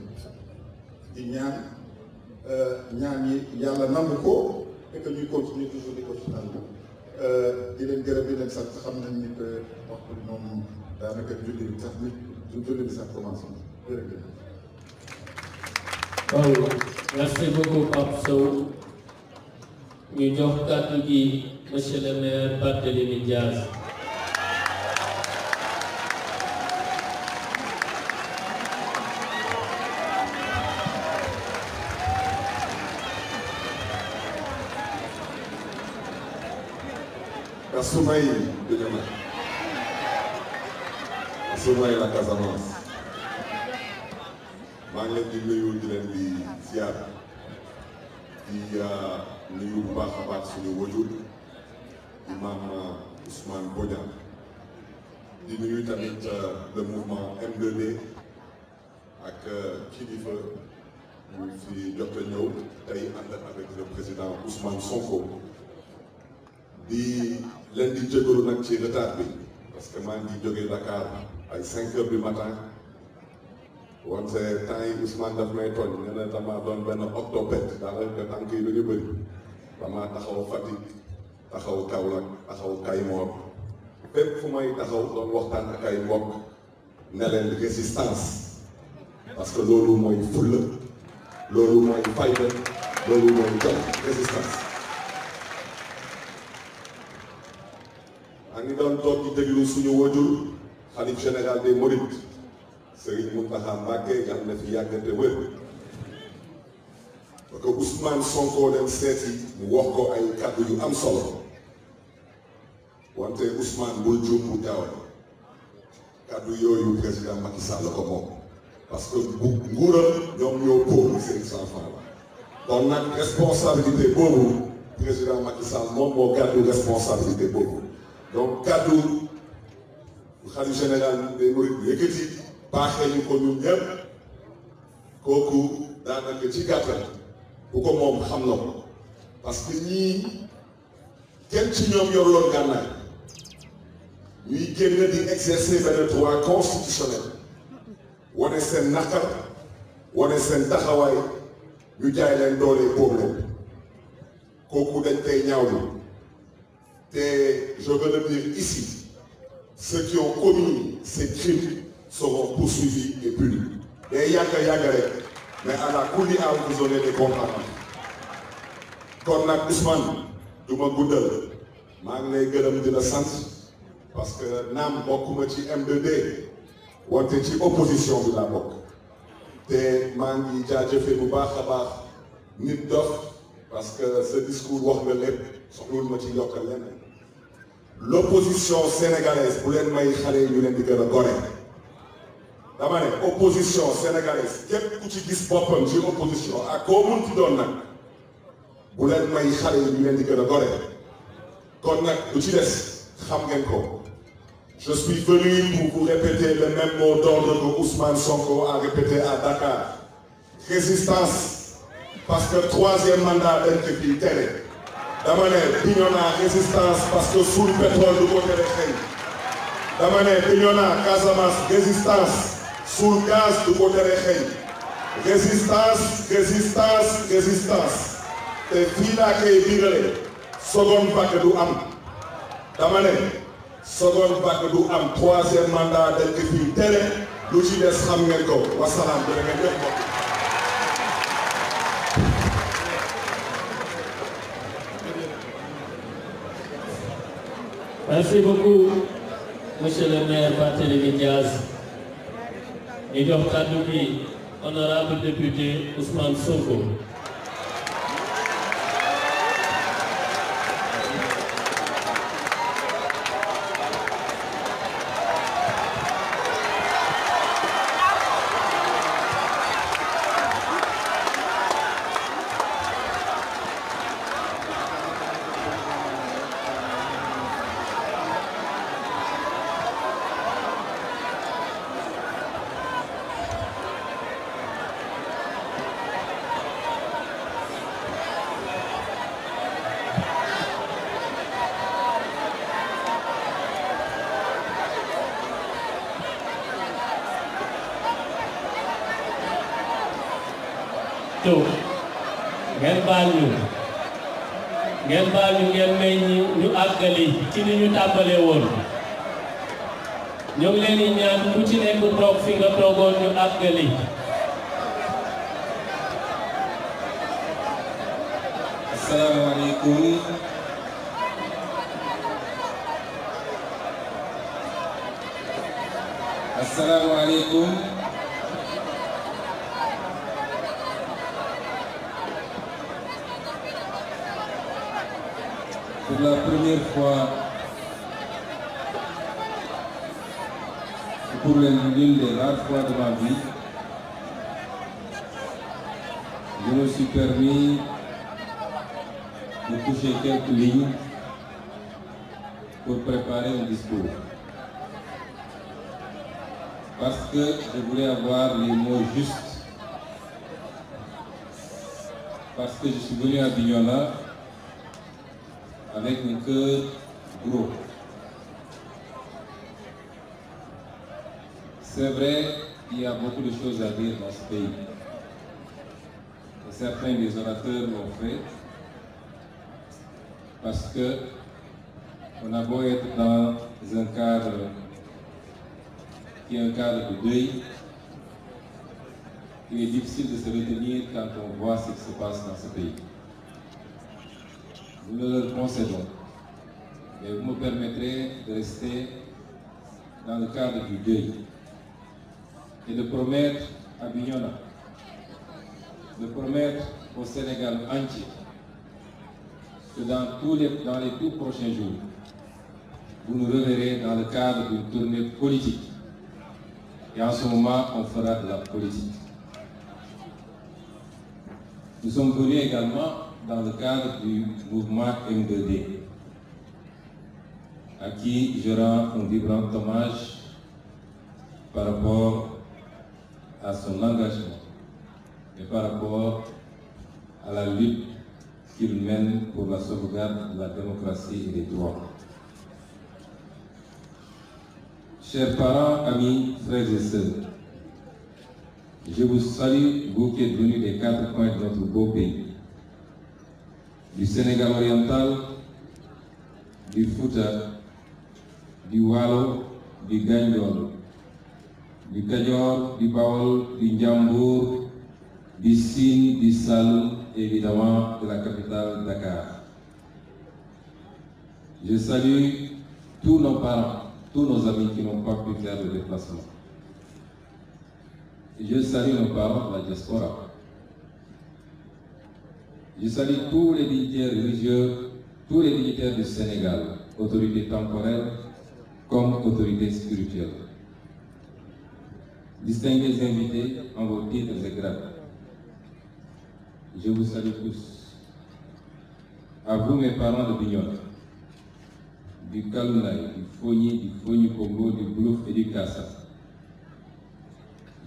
di ñaan ñaan yi yàlla nangu ko et que ñuy continuer toujours di ko ci nangu di leen gërëm di leen sant xam nañ ni que waxtu bi moom daanaka julli bi sax nit julli bi sax commencé na jërëjëf. waaw merci beaucoup Pape Sow ñu jox kàddu gi monsieur le maire Barthélémy Dias. Assoumay Bignona, Assoumay la Casamance maa ngi leen di nuyu di leen di ziar di nuyu bu baax a baax suñu wajur imam Ousmane Bodian di nuyu tamit le mouvement M2D ak kilifa ñu fi jot a ñëw tey ànd avec le président Ousmane Sonko. di leen di jégalu nag ci retard bi parce que maa ngi jógee Dakar ay 5 heures du matin wante temps yi Ousmane daf may tooñ nee na dama doon benn octopède daanaka tànk yi dañu bëri dama taxaw Fatick taxaw Kaolack taxaw Kaymoor fépp fu may taxaw doon waxtaan ak ay mbokk ne leen résistance parce que loolu mooy fulla loolu mooy fayda loolu mooy jom résistance. maa ngi doon toog di déglu suñu wajur xalif général des Mourides Serigne Mountakha Mbacké yàlla na fi yàggate wér parce que Ousmane Sonko dem seeti mu wax ko ay kàddu yu am solo wante Ousmane bul juum bu jaawale kàddu yooyu président Macky Sall la ko moom parce que bu nguuram ñoom ñoo pauvre seen enfant la kon nag responsabilité boobu président Macky Sall moom moo gàddu responsabilité boobu. donc kaddu xalifa général des Mourides yëkkati baaxee ñu ko ñun ñëpp kooku daanaka ci gàttal bu ko moom xam na ko parce que ñii kenn ci ñoom yorloon gànnaay ñuy génn di exercer benn droit constitutionnel wane seen naqar wane seen taxawaay ñu jaay leen doole boobu leen kooku dañ koy ñaawlu. Et je veux le dire ici, ceux qui ont commis ces crimes seront poursuivis et punis. Et yaga yaga rek, mais à la couli à vous donner des comptes. Kon nag Ousmane du ma guddal maa ngi lay gërëm di la sant parce que naam bokkuma ci M2D wante ci opposition bi laa bokk te maa ngi jaajëfee bu baax a baax nit dof parce que ce discours wax nga lépp soxlul ma ci yokkal leneen. L'opposition sénégalaise bu leen may xale yi ñu leen di gën a gore dama ne opposition sénégalaise képp ku ci gis boppam ci opposition ak koo munti doon nag bu leen may xale yi ñu leen di gën a gore kon nag lu ci des xam ngeen ko je suis venu pour vous répéter le même mot d'ordre que Ousmane Sonko a répété à Dakar résistance parce que troisième mandat dañ ko fi tere. dama ne Bignona résistance parce que suul pétrole du ko tere xëy dama ne Bignona Casamance résistance suul gaz du ko tere xëy résistance résistance résistance te fii laa koy biirale seconde vague du am dama ne seconde vague du am troisième mandat dañ ko fi tere lu ci des xam ngeen ko wasalaam jërë ngeen jëf mbokk. Merci beaucoup, monsieur le maire Barthélémy Dias. ñu jox kàddu gi honorable député Ousmane Sonko. ngeen baal ñu ngeen may ñu àggali ci ni ñu tàmbalee woon ñu ngi leen di ñaan ku ci nekk toog fi nga toogoon ñu àggali. asalaamaaleykum. asalaamaaleykum. Pour la première fois, pour l'une des rares fois de ma vie, je me suis permis de toucher quelques lignes pour préparer un discours. Parce que je voulais avoir les mots justes. Parce que je suis venu à Bignona avec un cœur gros. C'est vrai qu'il y a beaucoup de choses à dire dans ce pays. Et certains des orateurs l'ont fait parce que on a beau être dans un cadre qui est un cadre de deuil, il est difficile de se retenir quand on voit ce qui se passe dans ce pays. Nous ne le concédons, mais vous me permettrez de rester dans le cadre du deuil et de promettre à Bignona, de promettre au Sénégal entier que dans les tout prochains jours, vous nous reverrez dans le cadre d'une tournée politique. Et en ce moment, on fera de la politique. Nous sommes venus également dans le cadre du mouvement M2D, à qui je rends un vibrant hommage par rapport à son engagement et par rapport à la lutte qu'il mène pour la sauvegarde de la démocratie et des droits. Chers parents, amis, frères et sœurs, je vous salue, vous qui êtes venus des 4 coins de notre beau pays, du Sénégal oriental, du Fouta, du Walo, du Gandiol, du Kadior, du Baol, du Ndiambour, du Sine, du Saloum, et évidemment de la capitale Dakar. Je salue tous nos parents, tous nos amis qui n'ont pas pu faire le déplacement. Je salue nos parents de la diaspora. Je salue tous les dignitaires religieux, tous les dignitaires du Sénégal, autorités temporelles comme autorités spirituelles. Distingués invités en vos titres et grades, je vous salue tous. À vous, mes parents de Bignona, du Kalounaï, du Fogny, du Fogny Congo, du Blouf et du Kassa.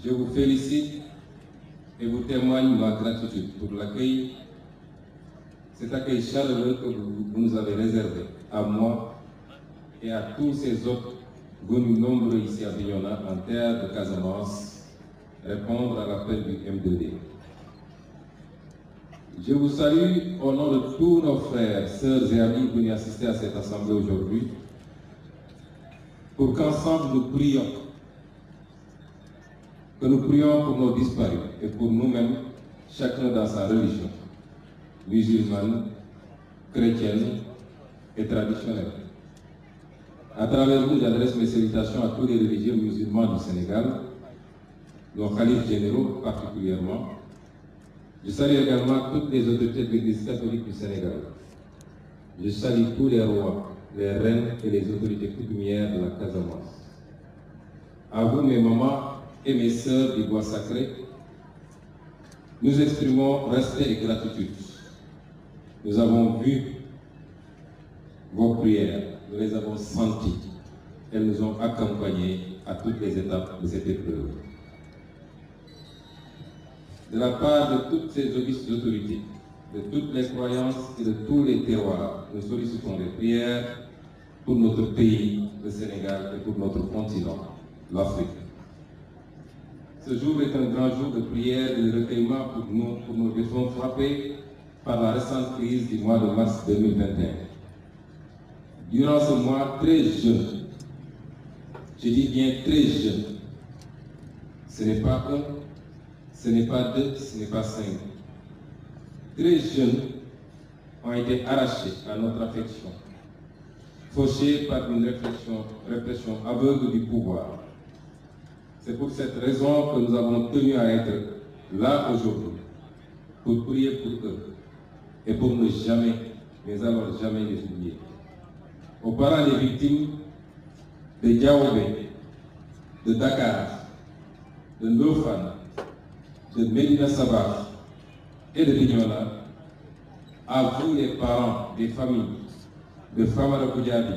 Je vous félicite et vous témoigne ma gratitude pour l'accueil, cet accueil chaleureux que vous nous avez réservé à moi et à tous ces autres venus nombreux ici à Bignona en terre de Casamance, répondre à l'appel du M2D. Je vous salue au nom de tous nos frères, sœurs et amis venus assister à cette assemblée aujourd'hui, pour qu'ensemble nous prions, que nous prions pour nos disparus et pour nous-mêmes, chacun dans sa religion, musulmane, chrétienne et traditionnelle. À travers vous, j'adresse mes salutations à tous les religieux musulmans du Sénégal, nos khalifes généraux particulièrement. Je salue également toutes les autorités de l'Église catholique du Sénégal. Je salue tous les rois, les reines et les autorités coutumières de la Casamance. À vous, mes mamans et mes sœurs du bois sacré, nous exprimons respect et gratitude. Nous avons vu vos prières, nous les avons senties. Elles nous ont accompagnés à toutes les étapes de cette épreuve. De la part de toutes ces augustes autorités, de toutes les croyances et de tous les terroirs, nous sollicitons des prières pour notre pays, le Sénégal, et pour notre continent, l'Afrique. Ce jour est un grand jour de prière et de recueillement pour nos défunts frappés par la récente crise du mois de mars 2021. Durant ce mois très jeune, Je dis bien très jeunes. Ce n'est pas un, ce n'est pas deux, ce n'est pas cinq. Très jeunes ont été arrachés à notre affection, fauchés par une répression aveugle du pouvoir. C'est pour cette raison que nous avons tenu à être là aujourd'hui, pour prier pour eux et pour ne jamais, mais alors jamais les oublier. Aux parents des victimes de Diaobé, de Dakar, de Ndofane, de Medina Sabah et de Bignona, à vous les parents des familles de Famara Koudjabi,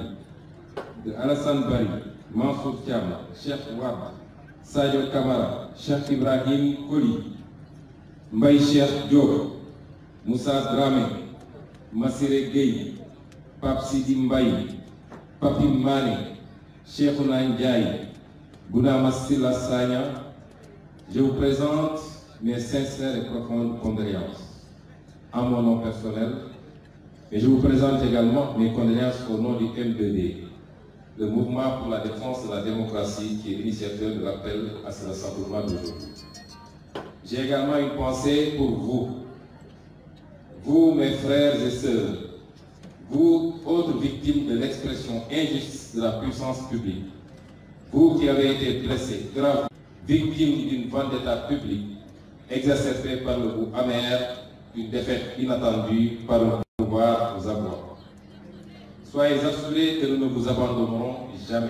de Alassane Bari, Mansour Thiam, Cheikh Wad, Sadio Kamara, Cheikh Ibrahim Koli, Mbaye Cheikh Diop, Moussa Dramé, Massiré Gueye, Pape Sidi Mbaye, Papi Mane, Cheikhouna Ndiaye, Bounama Silla Sagna, je vous présente mes sincères et profondes condoléances en mon nom personnel, et je vous présente également mes condoléances au nom du M2D, le mouvement pour la défense de la démocratie qui est l'initiateur de l'appel à ce rassemblement d'aujourd'hui. J'ai également une pensée pour vous, vous mes frères et sœurs, vous autres victimes de l'expression injuste de la puissance publique, vous qui avez été blessés, graves, victimes d'une vendetta publique exacerbée par le goût amer d'une défaite inattendue par le pouvoir aux abois. Soyez assurés que nous ne vous abandonnerons jamais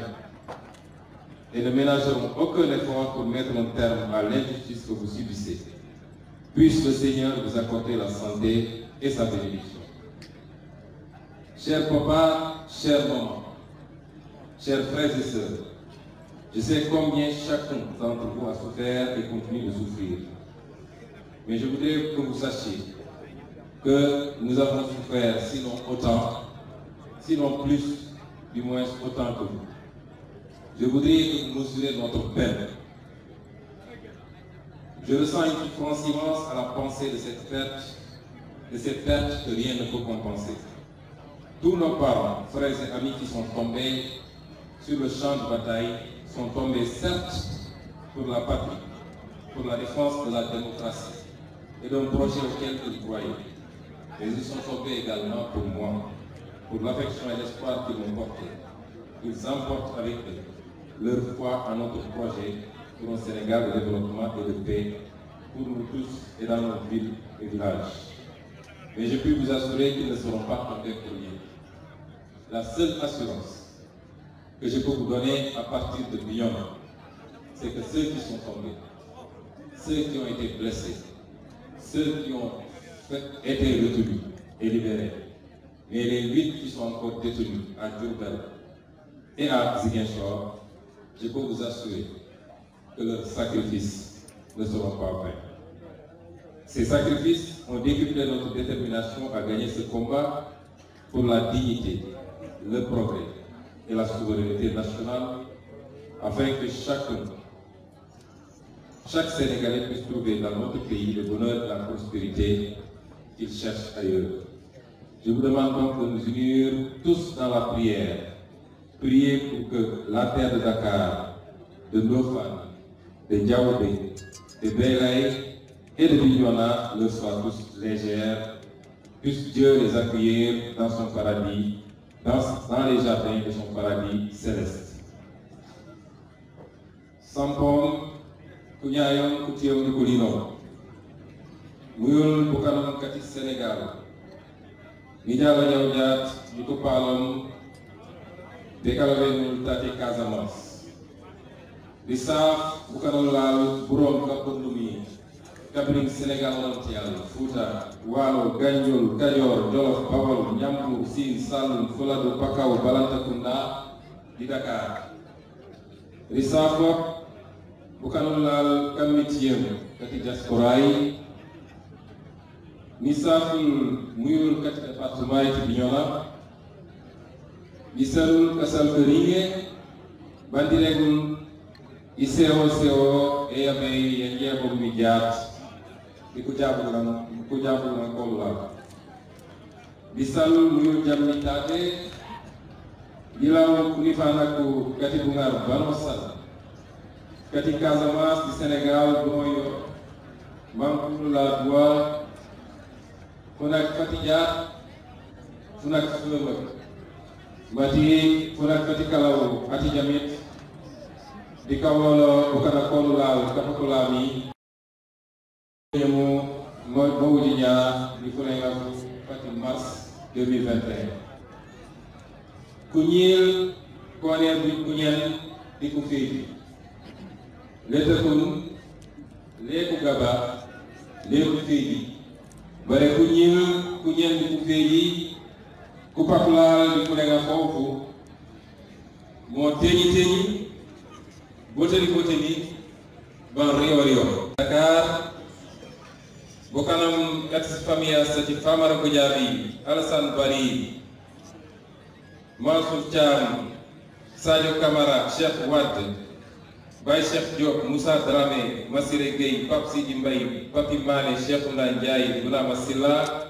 et ne ménagerons aucun effort pour mettre un terme à l'injustice que vous subissez. Puisse le Seigneur vous accorder la santé et sa bénédiction. Chers papas, chères mamans, chers frères et sœurs, je sais combien chacun d'entre vous a souffert et continue de souffrir. Mais je voudrais que vous sachiez que nous avons souffert, sinon autant, sinon plus, du moins autant que vous. Je voudrais que vous mesurez notre peine. Je ressens une souffrance immense à la pensée de cette perte que rien ne peut compenser. Tous nos parents, frères et amis qui sont tombés sur le champ de bataille sont tombés certes pour la patrie, pour la défense de la démocratie et d'un projet auquel ils croyaient. Mais ils sont tombés également pour moi, pour l'affection et l'espoir qu'ils m'ont porté. Ils emportent avec eux leur foi en notre projet pour un Sénégal de développement et de paix pour nous tous et dans nos villes et villages. Mais je puis vous assurer qu'ils ne seront pas tombés pour rien. La seule assurance que je peux vous donner à partir de Bignona, c'est que ceux qui sont tombés, ceux qui ont été blessés, ceux qui ont été retenus et libérés, mais les 8 qui sont encore détenus à Diourbel et à Ziguinchor, je peux vous assurer que leurs sacrifices ne seront pas vains. Ces sacrifices ont décuplé notre détermination à gagner ce combat pour la dignité, le progrès et la souveraineté nationale, afin que chaque Sénégalais puisse trouver dans notre pays le bonheur et la prospérité qu'il cherche ailleurs. Je vous demande donc de nous unir tous dans la prière. Priez pour que la terre de Dakar, de Ndofane, de Diaobé, de Belaye et de Bignona leur soient tous légères. Puisse Dieu les accueillir dans son paradis, dans les jardins de son paradis céleste. Sampom, Kunyayon, Koutiyon, Nikolino, Muyul, Bukanam, Kati, Sénégal, Nidjala Yaoudjat, Nikopalom, Dekalaven, Tati, Casamance, Lissaf, Bukanam Lal, Buron, Kapondumi, Kabring, Sénégal, Montial, Fouta, Walo, Gagnol, Kayor, Jolof, Bawol, Nyambour, Sine, Saloum, Folado, Pakao, Balantakunda, di Dakar. Lissaf, Bukanam Lal, Kamitiem, Kati Diaspora, Nisaful Muyul Kati département de Bignona, Nissalul Kasal Keringe, Bandiregul, Iseo, Eamei, Yenjabo Midiat, Ikujabulan Kolula. Nissalul Muyul Jamnitate, Gilaw Kunifanaku Kati Bungar Banosal Kati Casamance du Sénégal Boyo Mankula Dua Funak Fatija Funak Fulema Mati Funak Kati Kalau Ati Jamit di Kawolo Bukana Kolula Kapakulami Yemu Mawujinya di Fulenga Fati Mars 2021 Kunyil Koner di Kunyel di Kufi Letakun Leku Gaba Leku Fiji Bare Kunyel di Kufi Kupakula di Fulenga Fofu Mo Teñi Boteli Ban Rio Dakar Bokanam Katis Famia Sati Famara Kujabi Alassane Bari Mansour Thiam Sadio Camara Cheikh Wade Baye Cheikh Diop Moussa Dramé Massiré Gueye Pape Sidi Mbaye Papi Mané Cheikh Ouna Ndiaye Bounama Silla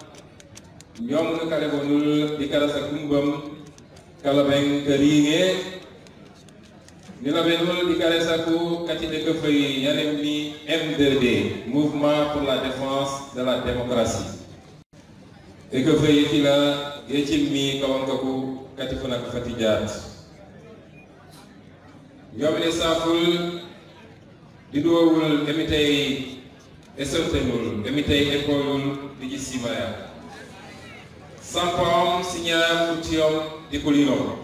ñoom nu kale bonul di karasa kumbam kalabeng keringe nila benul di karasa ku kati de kefay yanem ni M2D Mouvement pour la défense de la démocratie de kefay kila yecil mi kawang kaku kati funa ko fatijat ñoom ne saful di doowul emitay esertenul emitay école di ci simaya sampam sinyam kutiom di kulino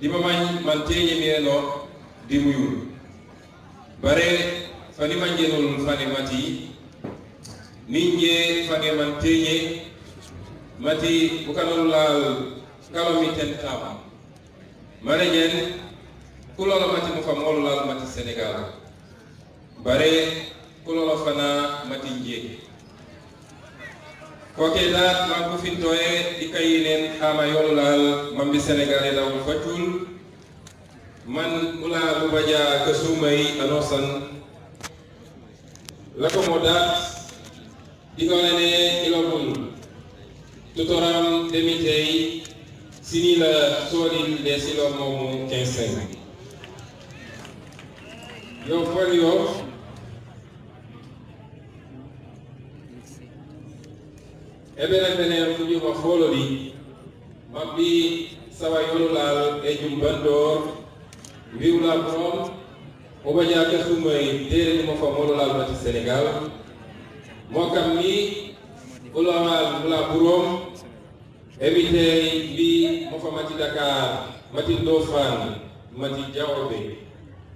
di mamañ man teñe mieno di muyul bare fani manjenul fani mati ninje fani man teñe mati bukanul lal kalami ten tam manajen kulolo mati mu fa molu lal mati Sénégal bare kulolo fana mati nje koke dat man ko fintoye di kayinen ama yolal mambi Sénégal dawul fatul man mula bu baja ke sumay anosan la ko modat di ko lene ilobul tutoram demitey sini la sodi de silo momu 15 yo folio ebere bene fuju ma folodi mabbi sawa yolulal e jumbandor wiwla brom o baja ka sumay tere mo fa molulal mati Sénégal mo kam ni ulawal mula burom éviter bi mo fa mati Dakar mati Ndofane mati Diaobé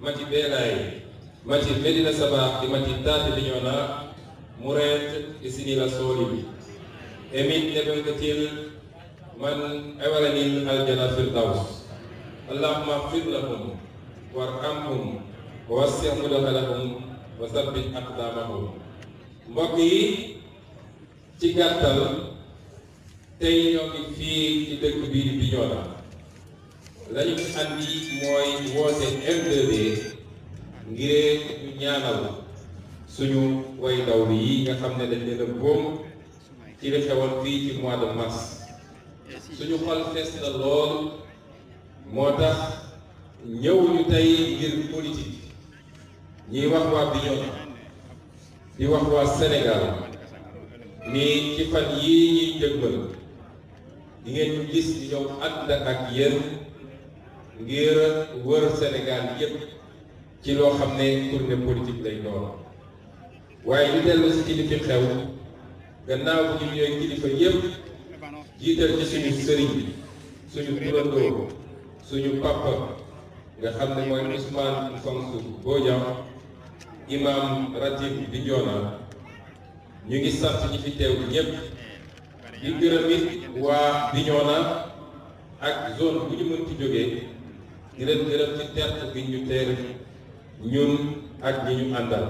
mati Belay mati Medina Sabakh di mati Tati Bignona Mourette e sini la soli emit nebel katil man awalanil aljana firdaus allahumma ighfir lahum warhamhum wa wasi' mudkhalahum wa thabbit aqdamahum mbokk yi ci gàttal tey ñoo ngi fii ci dëkk bii di Bignona lañu fi andi mooy woote M2D ngir ñu ñaanal suñu way ndaw yi nga xam ne dañ leen a boom ci li xewoon fii ci mois de mars suñu xol fees na lool moo tax ñëwuñu tey ngir politique ñiy wax waa Bignona di wax waa Sénégal ni ci fan yii ñuy jëgmal di ngeen ñu gis di ñëw ànd ak yéen ngir wër Sénégal yépp ci loo xam ne tournée politique lay doon waaye ñu dellu si ci li fi xew gannaaw bu ñu ñooy kilifa yépp jiital ci suñu sëriñ suñu turandoo suñu papa nga xam ne mooy Ousmane Mfangsu Bodian imam ratib Bignona ñu ngi sant ñi fi teew ñépp di gërëm it waa Bignona ak zone bu ñu mënti jógee di leen gërëm ci teert bi ñu teer ñun ak ñi ñu àndal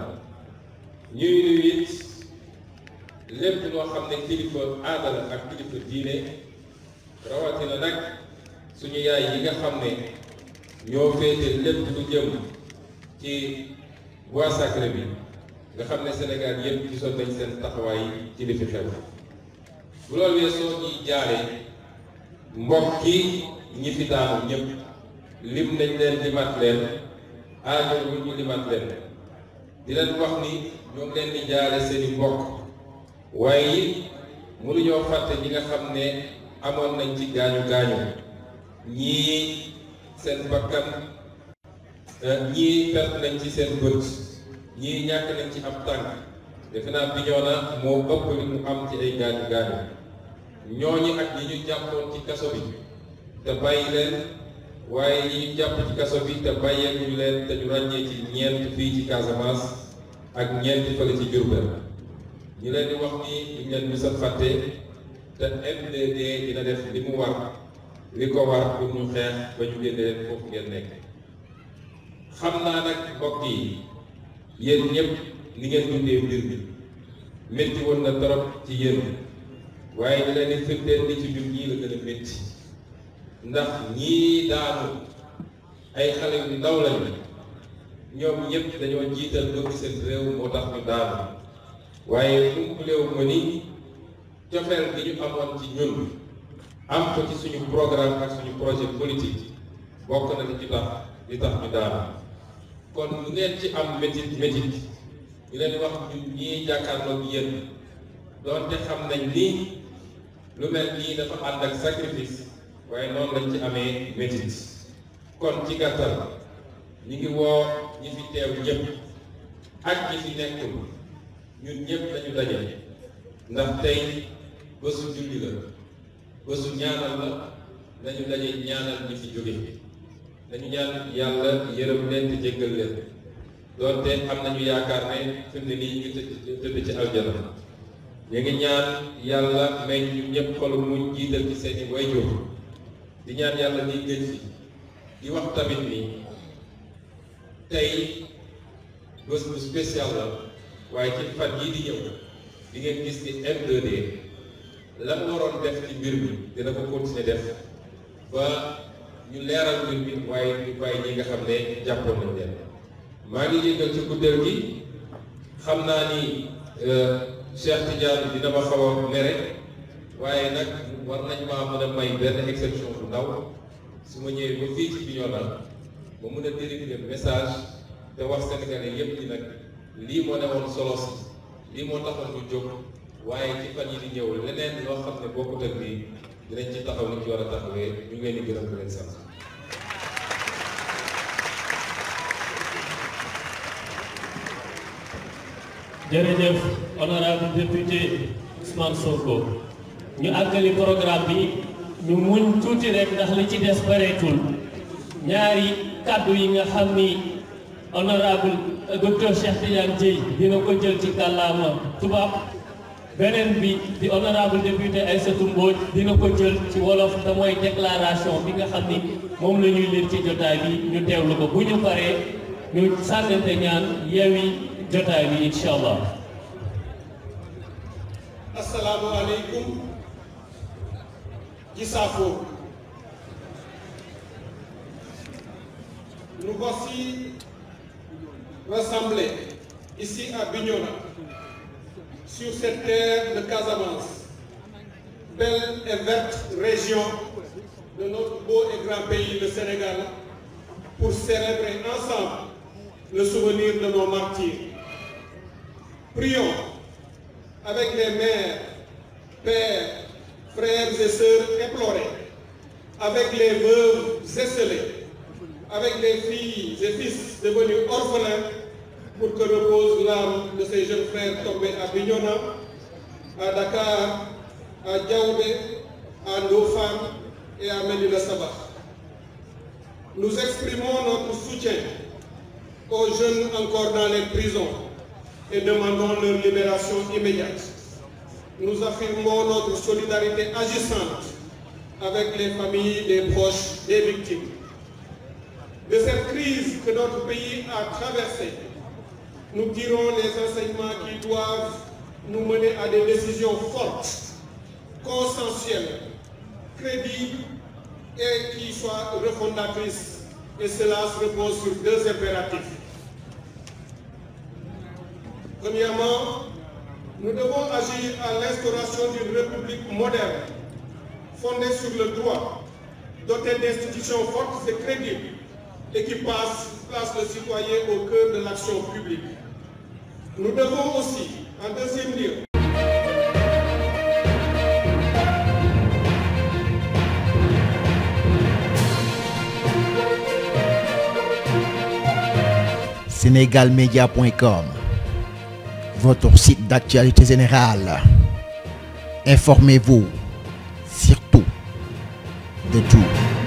ñuy nuyu it lépp loo xam ne kilifa aada la ak kilifa diine rawatina nag suñu yaay yi nga xam ne ñoo féete lépp lu jëm ci bois sacré bi nga xam ne Sénégal yëpp gisoon nañ seen taxawaay ci li fi xew bu loolu weesoo ñuy jaare mbokki ñi fi daanu ñëpp lim nañ leen limat leen aajo wu ñu limat leen di leen wax ni ñoo ngi leen di jaale seeni mbokk waaye it mënuñoo fàtte ñi nga xam ne amoon nañ ci gaañu gaañu ñii seen bakkan ñii perte nañ ci seen bët ñii ñàkk nañ ci ab tànk defe naa Bignona moo ëpp li mu am ci ay gaañu gaañu ñooñu ak ñi ñu jàppoon ci kaso bi te bàyyi leen waaye ñi ñu jàpp ci kaso bi te bàyyeeku leen te ñu ràññee ci ñeent fii ci Casamance ak ñeent fële ci Diourbel ñu leen di wax ni ñu leen mës a fàtte te MDD dina def li mu war li ko war pour ñu xeex ba ñu génne leen foofu ngeen nekk. xam naa nag mbokk yi yéen ñëpp ni ngeen dundee mbir bi métti woon na trop ci yéen waaye di leen di firndeel ni ci ñun ñii la gën a métti ndax ñii daanu ay xale yu ndaw lañu ñoom ñëpp dañoo jiital bëgg seen réew moo tax ñu daanu waaye umpaleewu ma ni cofeel gi ñu amoon ci ñun am ko ci suñu programme ak suñu projet politique bokk na li tax ñu daanu kon lu ngeen ci am métit ñu leen di wax ñun ñii jàkkaarloog yéen doonte xam nañ ni lu mel nii dafa ànd ak sacrifice waaye noonu lañ ci amee métit kon ci gàttal ñu ngi woo ñi fi teew ñëpp ak ñi fi nekkul ñun ñëpp dañu daje ndax tey bésu julli la bésu ñaanal la nañu daje ñaanal ñi fi jóge dañu ñaan yàlla yërëm leen te jéggal leen doonte am nañu yaakaar ne fi mu ne nii ñu ngi tëdd ci aljana ñu ngi ñaan yàlla may ñu ñëpp xolu muñ jiital ci seeni wayjur di ñaan yàlla ni gëj fi di wax tamit ni tey bés bu spécial la waaye ci fan yii di ñëw di ngeen gis ni M2D la mu waroon def ci mbir mi dina ko continuer def ba ñu leeral mbir mi waaye ñu bàyyi ñi nga xam ne jàppoon nañ leen maa ngi yëgal ci guddeel gi xam naa ni Cheikh Tidiane dina ma xaw a mere waaye nag war nañ maa mën a may benn exception bu ndaw su ma ñëwee ba fii ci Bignona ma mën a délivrer message te wax Sénégalais yépp ni nag lii moo ne woon solo si lii moo taxoon ñu jóg waaye ci fan yi di ñëw leneen loo xam ne bokkut ak lii dinañ ci taxaw ni ci war a taxawee ñu ngi leen di gërëm di leen sant. jërëjëf honorable député Ousmane Sonko ñu àggali programme bi ñu muñ tuuti rek ndax li ci des bareetul ñaari kàddu yi nga xam ni honorable docteur Cheikh Tidiane Dièye dina ko jël ci kàllaama tubaab beneen bi di honorable député Aïssatou Mbodj dina ko jël ci wolof te mooy déclaration bi nga xam ni moom la ñuy lire ci jotaay bi ñu teewlu ko bu ñu paree ñu sànnante ñaan yeewi jotaay bi incha allah. Asalaamaaleykum ci Saafo. Nous voici rassemblés ici à Bignona, sur cette terre de Casamance, belle et verte région de notre beau et grand pays, le Sénégal, pour célébrer ensemble le souvenir de nos martyrs. Prions avec les mères, pères, frères et sœurs éplorés, avec les veuves esselées, avec les filles et fils devenus orphelins, pour que repose l'âme de ces jeunes frères tombés à Bignona, à Dakar, à Diaoubé, à Ndofane et à Médina Sabakh. Nous exprimons notre soutien aux jeunes encore dans les prisons et demandons leur libération immédiate. Nous affirmons notre solidarité agissante avec les familles des proches des victimes. De cette crise que notre pays a traversée, nous tirons les enseignements qui doivent nous mener à des décisions fortes, consensuelles, crédibles et qui soient refondatrices. Et cela se repose sur deux impératifs. Premièrement, nous devons agir à l'instauration d'une république moderne, fondée sur le droit, doté d'institutions fortes et crédibles et qui place le citoyen au cœur de l'action publique. Nous devons aussi, en deuxième lieu, Senegalmedia.com, votre site d'actualité générale. Informez-vous, surtout de tout.